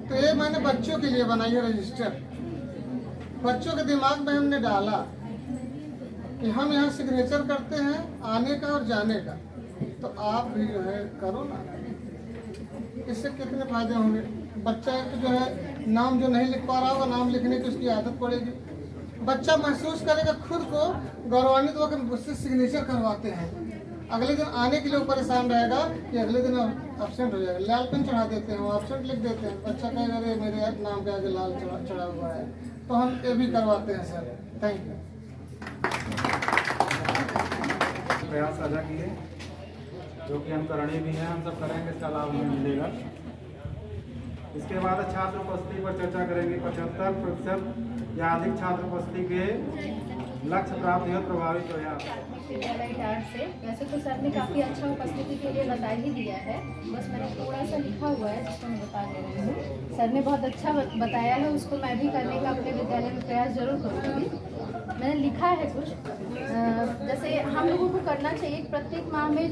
तो ये मैंने बच्चों के लिए बनाई है रजिस्टर। बच्चों के दिमाग में हमने डाला कि हम यहाँ सिग्नेचर करते हैं आने का और जाने का, तो आप भी जो है करो ना। इससे कितने फायदे होंगे। बच्चा एक जो है नाम जो नहीं लिख पा रहा होगा, नाम लिखने की उसकी आदत पड़ेगी। बच्चा महसूस करेगा खुद को गौरवान्वित होकर, उससे सिग्नेचर करवाते हैं। अगले दिन आने के लिए वो परेशान रहेगा कि अगले दिन एब्सेंट हो जाएगा। लाल पेन चढ़ा देते हैं, वो एब्सेंट लिख देते हैं। बच्चा कहेगा अरे मेरे नाम के आगे लाल चढ़ा हुआ है। तो हम ये भी करवाते हैं सर। Thank you. प्रयास साझा किए, जो कि हम करणी भी हैं, हम सब करेंगे, इसका लाभ हमें मिलेगा। इसके बाद छात्र उपस्थिति पर चर्चा करेंगे। 75% या अधिक छात्र उपस्थिति के लक्ष्य प्राप्त हो, प्रभावित हो या विद्यालय डार्ट से। वैसे तो सर ने काफ़ी अच्छा उपस्थिति के लिए बता ही दिया है, बस मैंने थोड़ा सा लिखा हुआ है जिसको मैं बता दे रही हूँ। सर ने बहुत अच्छा बताया है, उसको मैं भी करने का अपने विद्यालय में प्रयास जरूर करूँगी। मैंने लिखा है कुछ, जैसे हम लोगों को करना चाहिए प्रत्येक माह में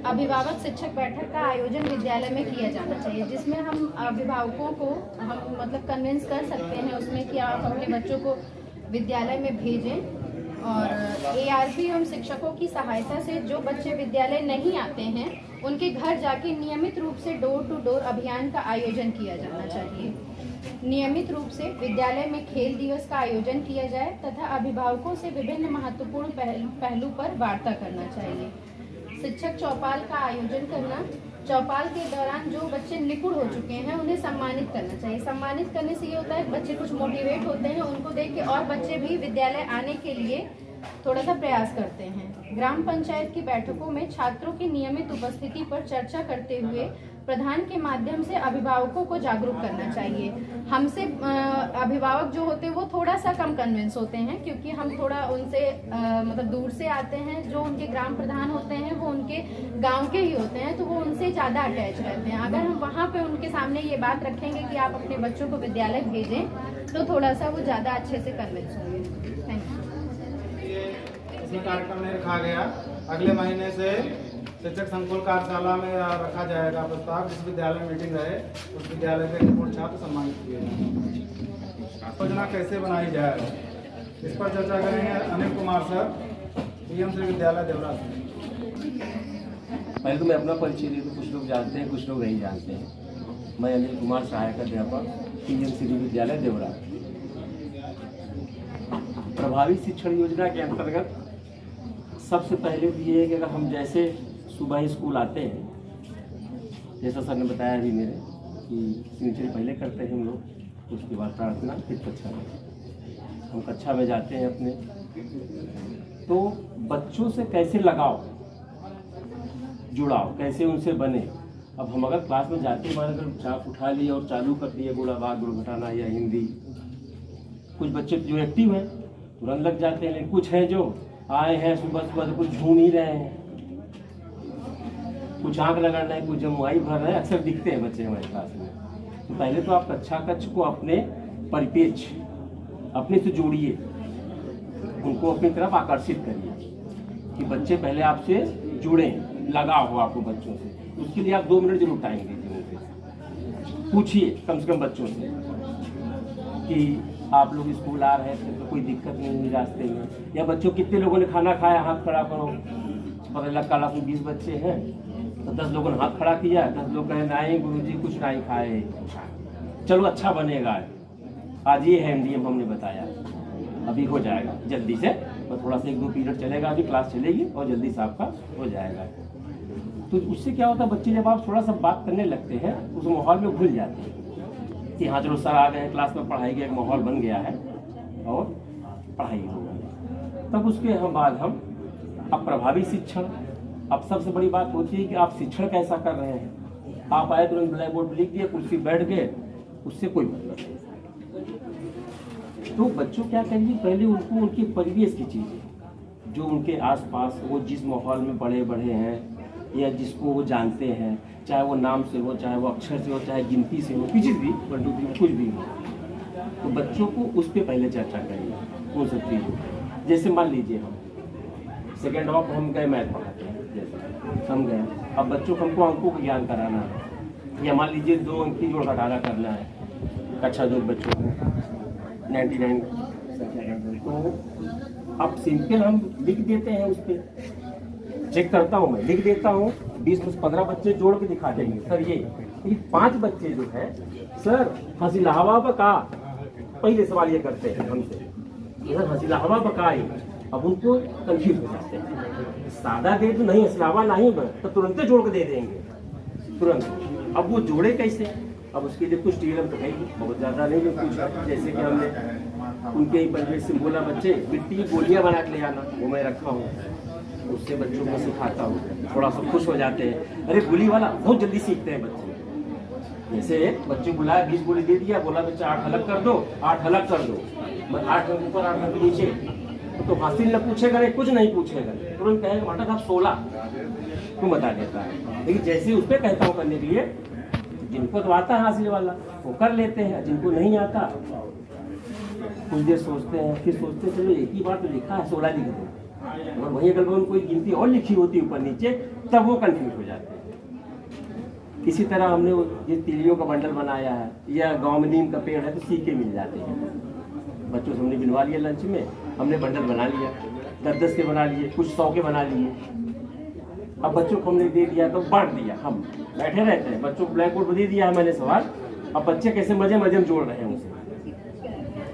अभिभावक शिक्षक बैठक का आयोजन विद्यालय में किया जाना चाहिए, जिसमें हम अभिभावकों को हम मतलब कन्विंस कर सकते हैं उसमें कि आप अपने बच्चों को विद्यालय में भेजें। और ARP एवं शिक्षकों की सहायता से जो बच्चे विद्यालय नहीं आते हैं उनके घर जाके नियमित रूप से डोर टू डोर अभियान का आयोजन किया जाना चाहिए। नियमित रूप से विद्यालय में खेल दिवस का आयोजन किया जाए तथा अभिभावकों से विभिन्न महत्वपूर्ण पहलू पर वार्ता करना चाहिए। शिक्षक चौपाल का आयोजन करना, चौपाल के दौरान जो बच्चे निपुण हो चुके हैं उन्हें सम्मानित करना चाहिए। सम्मानित करने से ये होता है बच्चे कुछ मोटिवेट होते हैं, उनको देख के और बच्चे भी विद्यालय आने के लिए थोड़ा सा प्रयास करते हैं। ग्राम पंचायत की बैठकों में छात्रों की नियमित उपस्थिति पर चर्चा करते हुए प्रधान के माध्यम से अभिभावकों को जागरूक करना चाहिए। हमसे अभिभावक जो होते हैं वो थोड़ा सा कम कन्विंस होते हैं, क्योंकि हम थोड़ा उनसे मतलब दूर से आते हैं। जो उनके ग्राम प्रधान होते हैं वो उनके गांव के ही होते हैं, तो वो उनसे ज़्यादा अटैच रहते हैं। अगर हम वहाँ पे उनके सामने ये बात रखेंगे कि आप अपने बच्चों को विद्यालय भेजें, तो थोड़ा सा वो ज़्यादा अच्छे से कन्विंस होंगे। Thank you. इसमें कार्यक्रम में रखा गया, अगले महीने से शिक्षक संकुल कार्यशाला में रखा जाएगा प्रस्ताव। जिस विद्यालय में मीटिंग रहे उस विद्यालय के निपुण छात्र सम्मानित किए जाएंगे। योजना कैसे बनाई जाए, इस पर चर्चा करेंगे अनिल कुमार सर, PMC विद्यालय देवरा से। पहले तो मैं अपना परिचय दे दूँ, कुछ लोग जानते हैं कुछ लोग नहीं जानते हैं। मैं अनिल कुमार, सहायक अध्यापक, PMC विद्यालय देवरा। प्रभावी शिक्षण योजना के अंतर्गत सबसे पहले तो ये है कि अगर हम जैसे सुबह स्कूल आते हैं, जैसा सर ने बताया अभी मेरे कि सिग्नेचर पहले करते हैं हम लोग, उसके बाद प्रार्थना, फिर कक्षा में हम कक्षा में जाते हैं अपने। तो बच्चों से कैसे लगाव, जुड़ाव कैसे उनसे बने। अब हम अगर क्लास में जाते हैं, अगर चाक उठा लिए और चालू कर दिए गुणा भाग गुण घटाना या हिंदी, कुछ बच्चे जो एक्टिव हैं तुरंत लग जाते हैं, लेकिन कुछ हैं जो आए हैं सुबह सुबह कुछ झूम ही रहे हैं, कुछ आंख रगड़ रहे हैं, कुछ जमुआई भर रहे हैं, अक्सर दिखते हैं बच्चे हमारे क्लास में। तो पहले तो आप कक्षा को अपने परिपेक्ष अपने से जोड़िए, उनको अपनी तरफ आकर्षित करिए कि बच्चे पहले आपसे जुड़ें, लगाव हो आपको बच्चों से। उसके लिए आप 2 मिनट जरूर टाइम दीजिए उनसे, पूछिए कम से कम बच्चों से कि आप लोग स्कूल आ रहे थे तो कोई दिक्कत नहीं हुई रास्ते में, या बच्चों कितने लोगों ने खाना खाया, हाथ खड़ा करो। पता लगा क्लास में 20 बच्चे हैं तो 10 लोगों ने हाथ खड़ा किया, 10 लोग कहे नहीं गुरुजी कुछ नहीं खाए। चलो अच्छा बनेगा, आज ये है MDM हमने बताया, अभी हो जाएगा जल्दी से, बस थोड़ा सा 1-2 पीरियड चलेगा, अभी क्लास चलेगी और जल्दी से आपका हो जाएगा। तो उससे क्या होता है, बच्चे जब आप थोड़ा सा बात करने लगते हैं उस माहौल में घुल जाते हैं कि हाँ चलो सर आ गए हैं, क्लास में पढ़ाई का एक माहौल बन गया है और पढ़ाई हो गई। तब उसके बाद हम अब प्रभावी शिक्षण, अब सबसे बड़ी बात होती है कि आप शिक्षण कैसा कर रहे हैं। आप आए तुरंत ब्लैक बोर्ड लिख दिए, कुर्सी बैठ गए, उससे कोई मतलब नहीं। तो बच्चों क्या करेंगे, पहले उनको उनके परिवेश की चीज़ें जो उनके आसपास, वो जिस माहौल में बड़े बड़े हैं या जिसको वो जानते हैं, चाहे वो नाम से हो, चाहे वो अक्षर से हो, चाहे गिनती से हो, किसी भी 1 2 3 कुछ भी हो, तो बच्चों को उस पर पहले चर्चा करेंगे उन सब चीज़ों। जैसे मान लीजिए हम सेकेंड ऑफ हम गए मैथ पढ़ाते हैं, जैसे हम गए, अब बच्चों को हमको अंकों का ज्ञान कराना है, या मान लीजिए 2 अंक की जोड़ घटाना करना है, कक्षा 2 बच्चों को 99 संख्या करना है, तो अब सिंपल हम लिख देते हैं, उस पर चेक करता हूँ मैं, लिख देता हूँ 20 + 15 बच्चे जोड़ के दिखा देंगे सर ये 5 बच्चे जो है सर हसीला हवा बका, पहले सवाल ये करते हैं हमसे सर हसीला हवा बकाई। अब उनको कंफ्यूज हो जाते हैं, सादा दे तो नहीं हसीलावा नहीं तो तुरंत जोड़ के दे देंगे तुरंत। अब वो जोड़े कैसे, अब उसके लिए कुछ टीएलएम तो है बहुत ज़्यादा नहीं, जो पूछा जैसे कि हमने उनके ही परिवेश से बोला बच्चे मिट्टी की गोलियाँ बना के ले आना, वो मैं रखा हूँ, उससे बच्चों को सिखाता हूँ, थोड़ा सा खुश हो जाते हैं। अरे गोली वाला बहुत जल्दी सीखते हैं बच्चे। जैसे बच्चे बुलाया 20 गोली दे दिया, बोला बच्चा 8 अलग कर दो, 8 अलग कर दो, 8 अंक ऊपर 8 अंक नीचे, तो हासिल न पूछेगा, नहीं कुछ नहीं पूछेगा, तुरंत कहेगा माता साहब 16 तुम बता देता है। लेकिन जैसे उस पर कहता हूँ करने के लिए, जिनको तो आता है हासिल वाला वो कर लेते हैं, जिनको नहीं आता कुछ देर सोचते हैं, फिर सोचते हैं चलो एक ही बार तो लिखा है 16 लिख दो, और वहीं अगर उन्होंने कोई गिनती और लिखी होती ऊपर नीचे तब वो कंफ्यूज हो जाते हैं। इसी तरह हमने ये तिलियों का बंडल बनाया है, या गांव में नीम का पेड़ है तो सीखे मिल जाते हैं, बच्चों से हमने बनवा लिया, लंच में हमने बंडल बना लिया, 10-10 के बना लिए, कुछ 100 के बना लिए। अब बच्चों को हमने दे दिया तो बांट दिया, हम बैठे रहते हैं, बच्चों को ब्लैक बोर्ड पर दे दिया है मैंने सवाल, अब बच्चे कैसे मजे मजे में जोड़ रहे हैं उसे,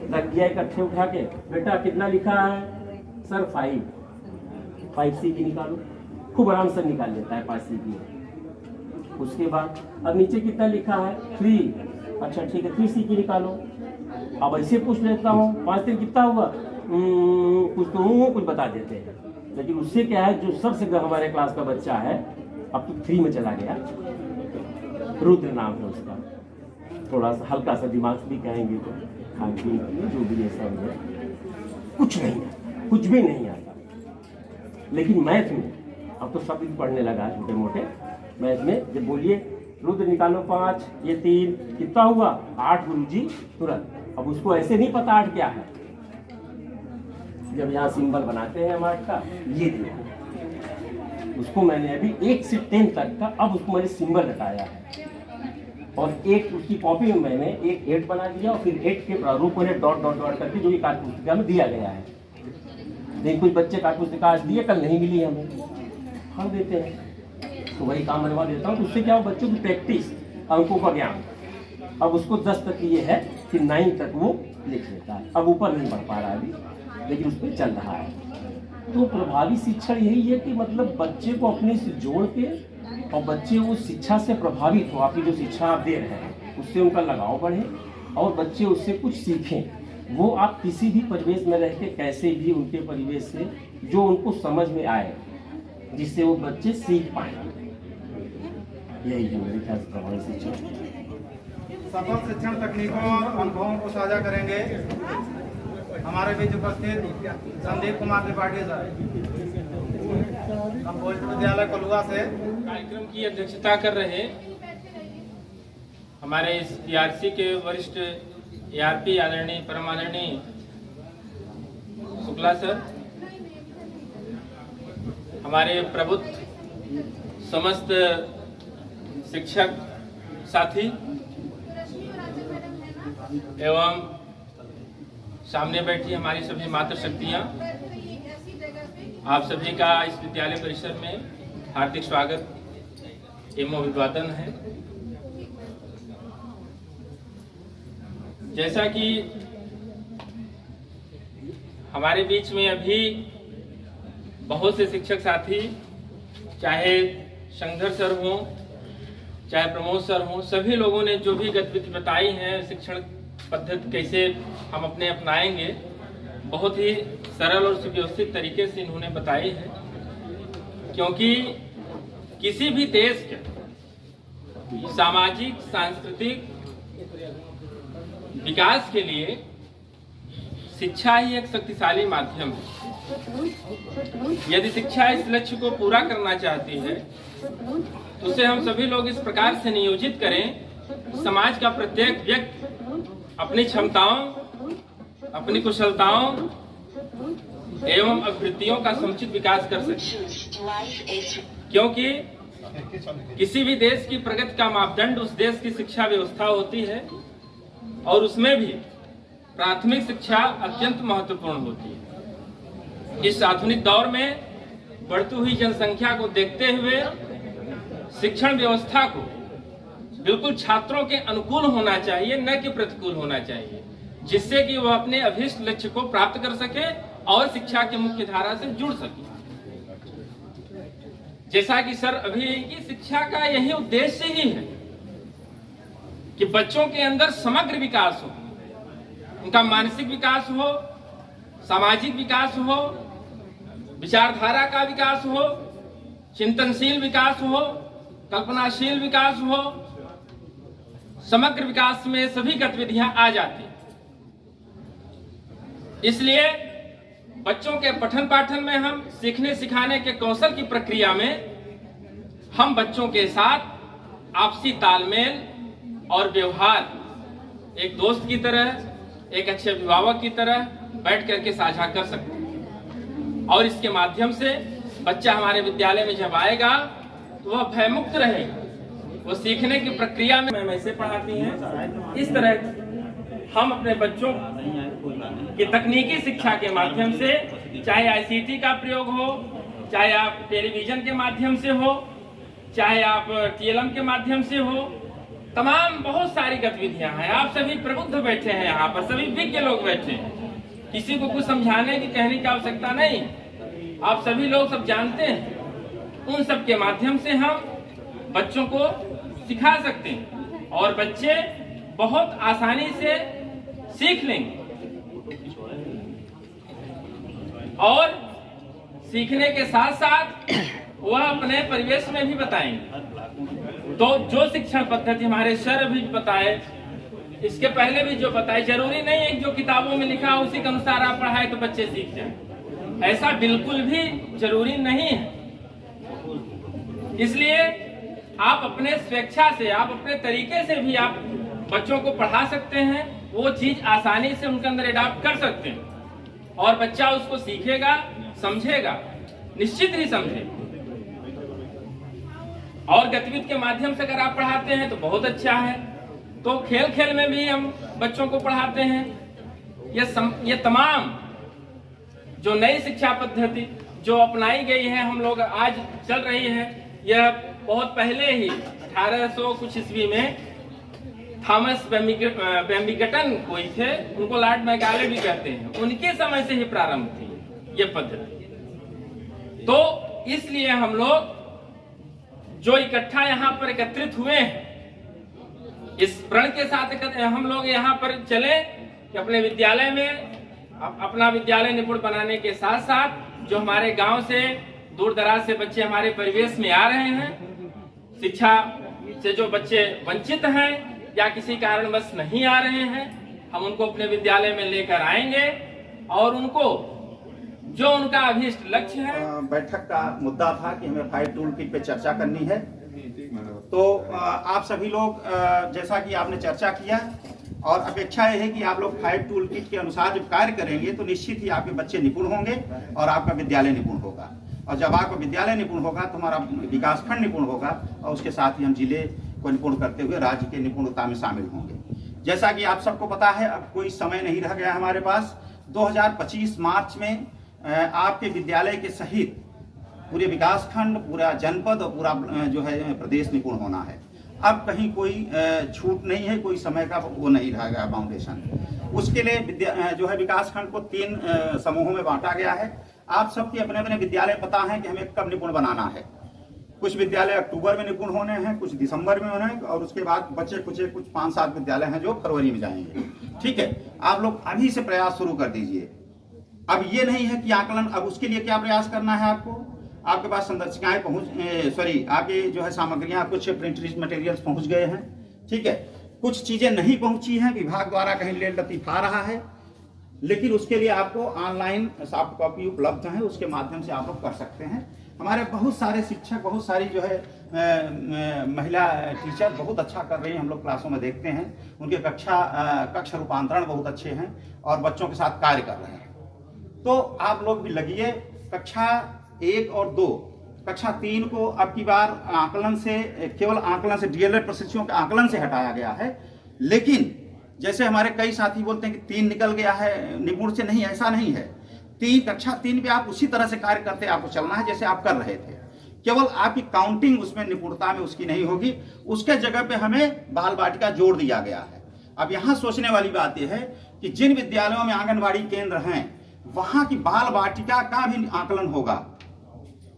रख दिया इकट्ठे उठा के, बेटा कितना लिखा है सर 5 सी की निकालो, खूब आराम से निकाल लेता है 5 सी की। उसके बाद अब नीचे कितना लिखा है 3, अच्छा ठीक है 3 सी की निकालो। अब ऐसे पूछ लेता हूँ 5 3 कितना हुआ, कुछ तो कुछ बता देते हैं। लेकिन उससे क्या है, जो सबसे हमारे क्लास का बच्चा है अब तो 3 में चला गया, रुद्र नाम है उसका, थोड़ा सा हल्का सा दिमाग से भी कहेंगे तो खान पीन जो भी है सब है, कुछ नहीं आता, कुछ भी नहीं आता। लेकिन मैथ में अब तो सब पढ़ने लगा, छोटे मोटे मैथ में जब बोलिए रुद्र निकालो 5, ये 3 कितना हुआ 8 गुरुजी तुरंत। अब उसको ऐसे नहीं पता 8 क्या है, जब यहाँ सिंबल बनाते हैं हम 8 का, ये दिया उसको मैंने अभी 1 से 10 तक का, अब उसको मैंने सिंबल हटाया है, और एक उसकी कॉपी में मैंने एक 8 बना दिया, और फिर 8 के प्रारूप में डॉट डॉट डॉट करके जो कि पाठ्य पुस्तिका में दिया गया है। लेकिन कुछ बच्चे पाठ्य पुस्तिका आज दिए, कल नहीं मिली हमें, हम देते हैं, तो वही काम बनवा देता हूँ। तो उससे क्या हो, बच्चों की प्रैक्टिस, अंकों का ज्ञान। अब उसको 10 तक ये है कि 9 तक वो लिख लेता है, अब ऊपर नहीं बढ़ पा रहा है अभी, लेकिन उस पर चल रहा है। तो प्रभावी शिक्षण यही है कि मतलब बच्चे को अपने से जोड़ के, और बच्चे उस शिक्षा से प्रभावित हो, आपकी जो शिक्षा आप दे रहे हैं उससे उनका लगाव बढ़े, और बच्चे उससे कुछ सीखें। वो आप किसी भी परिवेश में रह के कैसे भी उनके परिवेश से जो उनको समझ में आए, जिससे वो बच्चे सीख पाए, यही है मेरे ख्याल से प्रभावी शिक्षण। सफल शिक्षण तकनीकों और अनुभवों को साझा करेंगे हमारे बीच उपस्थित संदीप कुमार त्रिपाठी सर, कंपोजिट विद्यालय कोलुआ से। कार्यक्रम की अध्यक्षता कर रहे हमारे इस ERC के वरिष्ठ ARP आदरणीय परम आदरणीय शुक्ला सर, हमारे प्रबुद्ध समस्त शिक्षक साथी एवं सामने बैठी हमारी सभी मातृशक्तियाँ, आप सभी का इस विद्यालय परिसर में हार्दिक स्वागत एवं अभिवादन है। जैसा कि हमारे बीच में अभी बहुत से शिक्षक साथी, चाहे शंकर सर हों, चाहे प्रमोद सर हों, सभी लोगों ने जो भी गतिविधि बताई है, शिक्षण पद्धति कैसे हम अपने अपनाएंगे, बहुत ही सरल और सुव्यवस्थित तरीके से इन्होंने बताई है। क्योंकि किसी भी देश के सामाजिक सांस्कृतिक विकास के लिए शिक्षा ही एक शक्तिशाली माध्यम है। यदि शिक्षा इस लक्ष्य को पूरा करना चाहती है तो उसे हम सभी लोग इस प्रकार से नियोजित करें, समाज का प्रत्येक व्यक्ति अपनी क्षमताओं, अपनी कुशलताओं एवं अभिवृत्तियों का समुचित विकास कर सके। क्योंकि किसी भी देश की प्रगति का मापदंड उस देश की शिक्षा व्यवस्था होती है और उसमें भी प्राथमिक शिक्षा अत्यंत महत्वपूर्ण होती है। इस आधुनिक दौर में बढ़ती हुई जनसंख्या को देखते हुए शिक्षण व्यवस्था को बिल्कुल छात्रों के अनुकूल होना चाहिए, न कि प्रतिकूल होना चाहिए, जिससे कि वह अपने अभीष्ट लक्ष्य को प्राप्त कर सके और शिक्षा की मुख्य धारा से जुड़ सके। जैसा कि सर अभी की शिक्षा का यही उद्देश्य ही है कि बच्चों के अंदर समग्र विकास हो, उनका मानसिक विकास हो, सामाजिक विकास हो, विचारधारा का विकास हो, चिंतनशील विकास हो, कल्पनाशील विकास हो। समग्र विकास में सभी गतिविधियां आ जाती हैं। इसलिए बच्चों के पठन पाठन में हम सीखने सिखाने के कौशल की प्रक्रिया में हम बच्चों के साथ आपसी तालमेल और व्यवहार एक दोस्त की तरह, एक अच्छे अभिभावक की तरह बैठ करके साझा कर सकते हैं। और इसके माध्यम से बच्चा हमारे विद्यालय में जब आएगा तो वह भयमुक्त रहेगा। वो सीखने की प्रक्रिया में वैसे पढ़ाती हैं, इस तरह हम अपने बच्चों की तकनीकी शिक्षा के माध्यम से, चाहे आईसीटी का प्रयोग हो, चाहे आप टेलीविजन के माध्यम से हो, चाहे आप टीएलएम के माध्यम से हो, तमाम बहुत सारी गतिविधियां हैं। आप सभी प्रबुद्ध बैठे हैं, यहाँ पर सभी विज्ञ लोग बैठे हैं, किसी को कुछ समझाने की कहने की आवश्यकता नहीं। आप सभी लोग सब जानते हैं। उन सब के माध्यम से हम बच्चों को सिखा सकते हैं और बच्चे बहुत आसानी से सीख लेंगे और सीखने के साथ साथ वह अपने परिवेश में भी बताएंगे। तो जो शिक्षण पद्धति हमारे सर अभी बताए, इसके पहले भी जो बताए, जरूरी नहीं है जो किताबों में लिखा उसी के अनुसार आप पढ़ाए तो बच्चे सीख जाए, ऐसा बिल्कुल भी जरूरी नहीं है। इसलिए आप अपने स्वेच्छा से, आप अपने तरीके से भी आप बच्चों को पढ़ा सकते हैं, वो चीज आसानी से उनके अंदर एडॉप्ट कर सकते हैं और बच्चा उसको सीखेगा, समझेगा, निश्चित ही समझेगा। और गतिविधि के माध्यम से अगर आप पढ़ाते हैं तो बहुत अच्छा है। तो खेल खेल में भी हम बच्चों को पढ़ाते हैं। ये तमाम जो नई शिक्षा पद्धति जो अपनाई गई है, हम लोग आज चल रही है, यह बहुत पहले ही 1800 कुछ ईस्वी में थॉमस बेम्बिगटन कोई थे, उनको लॉर्ड मैकाले भी कहते हैं, उनके समय से ही प्रारंभ थी ये पद्धति। तो इसलिए हम लोग जो इकट्ठा यहाँ पर एकत्रित हुए हैं, इस प्रण के साथ हम लोग यहाँ पर चले कि अपने विद्यालय में अपना विद्यालय निपुण बनाने के साथ साथ जो हमारे गांव से दूर दराज से बच्चे हमारे परिवेश में आ रहे हैं, शिक्षा से जो बच्चे वंचित हैं या किसी कारणवश नहीं आ रहे हैं, हम उनको अपने विद्यालय में लेकर आएंगे और उनको जो उनका अभीष्ट लक्ष्य है। बैठक का मुद्दा था कि हमें 5 टूल किट पे चर्चा करनी है। तो आप सभी लोग जैसा कि आपने चर्चा किया और अपेक्षा यह है कि आप लोग 5 टूल किट के अनुसार जब कार्य करेंगे तो निश्चित ही आपके बच्चे निपुण होंगे और आपका विद्यालय निपुण होगा। और जब आपका विद्यालय निपुण होगा तो हमारा विकासखंड निपुण होगा और उसके साथ ही हम जिले को निपुण करते हुए राज्य के निपुणता में शामिल होंगे। जैसा कि आप सबको पता है, अब कोई समय नहीं रह गया हमारे पास। 2025 मार्च में आपके विद्यालय के सहित पूरे विकासखंड, पूरा जनपद और पूरा जो है प्रदेश निपुण होना है। अब कहीं कोई छूट नहीं है, कोई समय का वो नहीं रह गया फाउंडेशन। उसके लिए जो है विकासखंड को 3 समूहों में बांटा गया है। आप सबके अपने अपने विद्यालय पता है कि हमें कब निपुण बनाना है। कुछ विद्यालय अक्टूबर में निपुण होने हैं, कुछ दिसंबर में होने हैं और उसके बाद बचे कुछ 5-7 विद्यालय हैं जो फरवरी में जाएंगे। ठीक है, आप लोग अभी से प्रयास शुरू कर दीजिए। अब ये नहीं है कि आकलन, अब उसके लिए क्या प्रयास करना है आपको, आपके पास संदर्शिकाएं आपके जो है सामग्रियां, कुछ प्रिंट मटेरियल्स पहुंच गए हैं। ठीक है, कुछ चीजें नहीं पहुंची हैं, विभाग द्वारा कहीं लेट लतीफ आ रहा है, लेकिन उसके लिए आपको ऑनलाइन सॉफ्ट कॉपी उपलब्ध है, उसके माध्यम से आप लोग कर सकते हैं। हमारे बहुत सारे शिक्षक, बहुत सारी जो है महिला टीचर बहुत अच्छा कर रही हैं, हम लोग क्लासों में देखते हैं। उनके कक्ष रूपांतरण बहुत अच्छे हैं और बच्चों के साथ कार्य कर रहे हैं। तो आप लोग भी लगिए। कक्षा 1 और 2, कक्षा 3 को अब की बार आकलन से, केवल आकलन से, डीएलएड प्रशिक्षुओं के आकलन से हटाया गया है। लेकिन जैसे हमारे कई साथी बोलते हैं कि 3 निकल गया है निपुण से, नहीं, ऐसा नहीं है। कक्षा 3 पे आप उसी तरह से कार्य करते आपको चलना है जैसे आप कर रहे थे। केवल आपकी काउंटिंग उसमें निपुणता में उसकी नहीं होगी, उसके जगह पे हमें बाल बाटिका जोड़ दिया गया है। अब यहाँ सोचने वाली बात यह है कि जिन विद्यालयों में आंगनबाड़ी केंद्र हैं वहां की बाल बाटिका का भी आकलन होगा।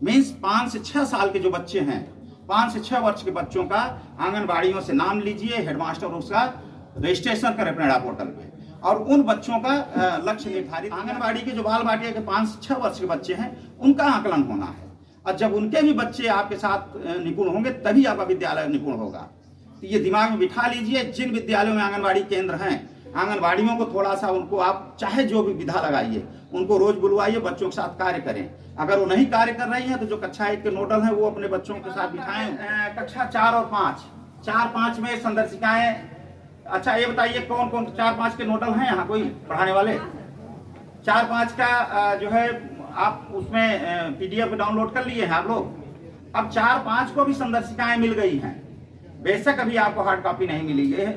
मीन्स 5 से 6 साल के जो बच्चे हैं, 5 से 6 वर्ष के बच्चों का आंगनबाड़ियों से नाम लीजिए, हेडमास्टर उसका रजिस्ट्रेशन करें प्रेरणा पोर्टल पे, और उन बच्चों का लक्ष्य निर्धारित, आंगनबाड़ी के जो बाल बाटिका के 5 से 6 वर्ष के बच्चे हैं उनका आकलन होना है। और जब उनके भी बच्चे आपके साथ निपुण होंगे तभी आपका विद्यालय निपुण होगा। तो ये दिमाग में बिठा लीजिए। जिन विद्यालयों में आंगनबाड़ी केंद्र हैं, आंगनबाड़ियों को थोड़ा सा उनको आप चाहे जो भी विधा लगाइए, उनको रोज बुलवाइए, बच्चों के साथ कार्य करें। अगर वो नहीं कार्य कर रही हैं तो जो कक्षा 1 के नोडल हैं वो अपने बच्चों के साथ बिठाएं। कक्षा 4 और 5 में संदर्शिकाएं, अच्छा ये बताइए कौन कौन 4-5 के नोडल हैं यहाँ कोई पढ़ाने वाले? 4-5 का जो है आप उसमें PDF डाउनलोड कर लिए हैं आप लोग। अब 4-5 को भी संदर्शिकाएं मिल गई हैं। बेशक अभी आपको हार्ड कॉपी नहीं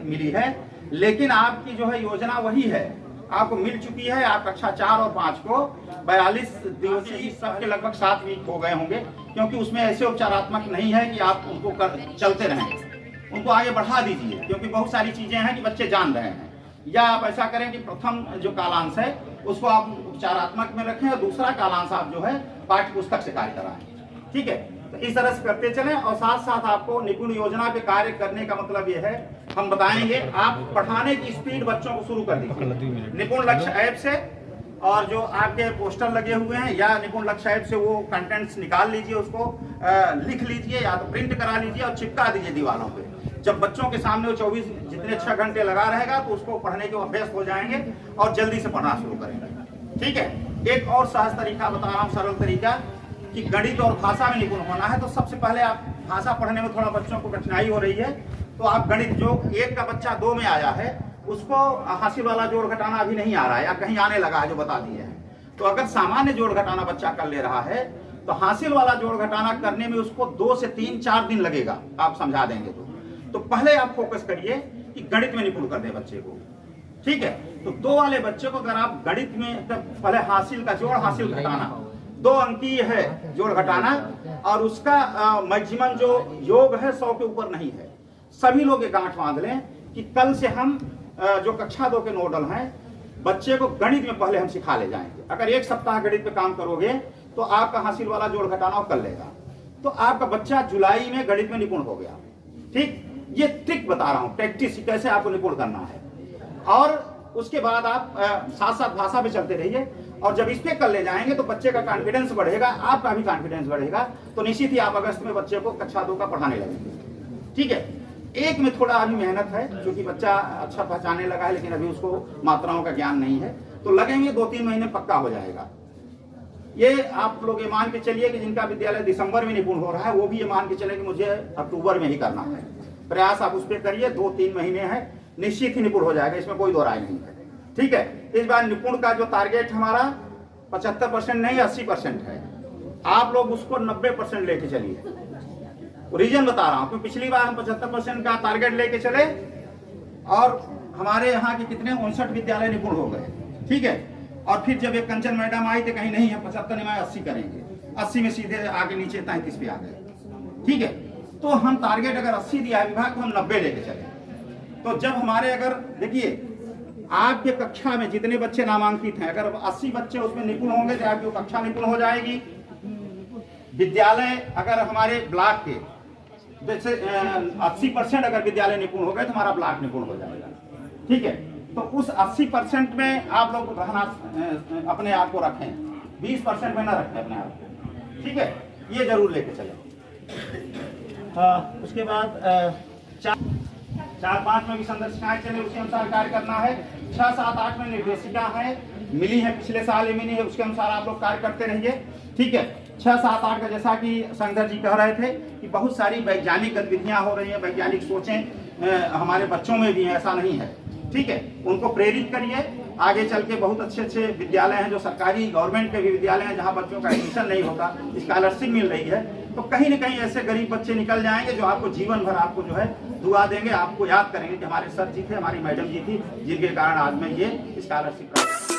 मिली है, लेकिन आपकी जो है योजना वही है, आपको मिल चुकी है। आप कक्षा 4 और 5 को 42 दिवसीय, सबके लगभग 7 वीक हो गए होंगे, क्योंकि उसमें ऐसे उपचारात्मक नहीं है कि आप उनको चलते रहें, उनको आगे बढ़ा दीजिए, क्योंकि बहुत सारी चीजें हैं कि बच्चे जान रहे हैं। या आप ऐसा करें कि प्रथम जो कालांश है उसको आप उपचारात्मक में रखें और दूसरा कालांश आप जो है पाठ्य पुस्तक से कार्य कराएं। ठीक है, तो इस तरह से करते चलें। और साथ साथ आपको निपुण योजना पे कार्य करने का मतलब ये है, हम बताएंगे, आप पढ़ाने की स्पीड बच्चों को शुरू कर दीजिए निपुण लक्ष्य ऐप से। और जो आपके पोस्टर लगे हुए हैं या निपुण लक्ष्य ऐप से वो कंटेंट्स निकाल लीजिए, उसको लिख लीजिए या तो प्रिंट करा लीजिए और चिपका दीजिए दीवारों पे। जब बच्चों के सामने वो 24 जितने 6 घंटे लगा रहेगा तो उसको पढ़ने के अभ्यस्त हो जाएंगे और जल्दी से पढ़ना शुरू करेंगे। ठीक है, एक और सहज तरीका बता रहा हूँ, सरल तरीका, कि गणित और भाषा में निपुण होना है तो सबसे पहले आप भाषा पढ़ने में थोड़ा बच्चों को कठिनाई हो रही है तो आप गणित, जो 1 का बच्चा 2 में आया है उसको हासिल वाला जोड़ घटाना अभी नहीं आ रहा है या कहीं आने लगा है जो बता दिए हैं। तो अगर सामान्य जोड़ घटाना बच्चा कर ले रहा है तो हासिल वाला जोड़ घटाना करने में उसको 2 से 3-4 दिन लगेगा, आप समझा देंगे तो पहले आप फोकस करिए कि गणित में निपुण कर दे बच्चे को। ठीक है, तो 2 वाले बच्चे को अगर आप गणित में पहले हासिल का जोड़, हासिल घटाना 2 अंकीय है जोड़ घटाना, और उसका मैक्सिमम जो योग है 100 के ऊपर नहीं है। सभी लोग एक गांठ बांध लें कि कल से हम जो कक्षा 2 के नोडल हैं बच्चे को गणित में पहले हम सिखा ले जाएंगे। अगर 1 सप्ताह गणित पे काम करोगे तो आपका हासिल वाला जोड़ घटाना कर लेगा, तो आपका बच्चा जुलाई में गणित में निपुण हो गया। ठीक, ये ट्रिक बता रहा हूँ, प्रैक्टिस कैसे आपको निपुण करना है। और उसके बाद आप साथ साथ भाषा पे चलते रहिए, और जब इस पे कर ले जाएंगे तो बच्चे का कॉन्फिडेंस बढ़ेगा, आपका भी कॉन्फिडेंस बढ़ेगा, तो निश्चित ही आप अगस्त में बच्चे को कक्षा 2 का पढ़ाने लगेंगे। ठीक है, 1 में थोड़ा अभी मेहनत है क्योंकि बच्चा अच्छा पहचानने लगा है, लेकिन अभी उसको मात्राओं का ज्ञान नहीं है, तो लगेंगे 2-3 महीने पक्का हो जाएगा। ये आप लोग ये मान के चलिए कि जिनका विद्यालय दिसंबर में निपुण हो रहा है वो भी ये मान के चले कि मुझे अक्टूबर में ही करना है। प्रयास आप उस पर करिए, 2-3 महीने है, निश्चित ही निपुण हो जाएगा, इसमें कोई दो राय नहीं है। ठीक है, इस बार निपुण का जो टारगेट हमारा 75% नहीं 80% है, आप लोग उसको 90% लेके चलिए। रीजन बता रहा हूं क्योंकि पिछली बार हम 75% का टारगेट लेके चले और हमारे यहाँ के कितने 59 विद्यालय निपुण हो गए। ठीक है, और फिर जब एक कंचन मैडम आई तो कहीं नहीं है 75 नहीं 80 करेंगे, 80 में सीधे आगे नीचे 33 पे आ गए। ठीक है, तो हम टारगेट अगर 80 दिया विभाग तो हम 90 लेके चले। तो जब हमारे अगर देखिए आपके कक्षा में जितने बच्चे नामांकित हैं, अगर 80 बच्चे उसमें निपुण होंगे तो आपकी कक्षा निपुण हो जाएगी। विद्यालय अगर हमारे ब्लॉक के जैसे 80% अगर विद्यालय निपुण हो गए तो हमारा ब्लॉक निपुण हो जाएगा। ठीक है, तो उस 80% में आप लोग रहना अपने आप को रखें, 20% में ना रखें अपने आप को। ठीक है, ये जरूर लेके चलें। उसके बाद 4-5 में भी संदर्शिकाएं चले, उसके अनुसार कार्य करना है। 6, 7, 8 में निर्देशिका है, मिली है, पिछले साल ही मिली है, उसके अनुसार आप लोग कार्य करते रहिए। ठीक है, 6, 7, 8 का जैसा कि शंकर जी कह रहे थे कि बहुत सारी वैज्ञानिक गतिविधियां हो रही हैं, वैज्ञानिक सोचें हमारे बच्चों में भी हैं, ऐसा नहीं है। ठीक है, उनको प्रेरित करिए। आगे चल के बहुत अच्छे अच्छे विद्यालय हैं जो सरकारी गवर्नमेंट के भी विद्यालय हैं जहां बच्चों का एडमिशन नहीं होता, स्कॉलरशिप मिल रही है। तो कहीं न कहीं ऐसे गरीब बच्चे निकल जाएंगे जो आपको जीवन भर आपको जो है दुआ देंगे, आपको याद करेंगे कि हमारे सर जी थे, हमारी मैडम जी थी, जिनके कारण आज मैं ये स्कॉलरशिप प्राप्त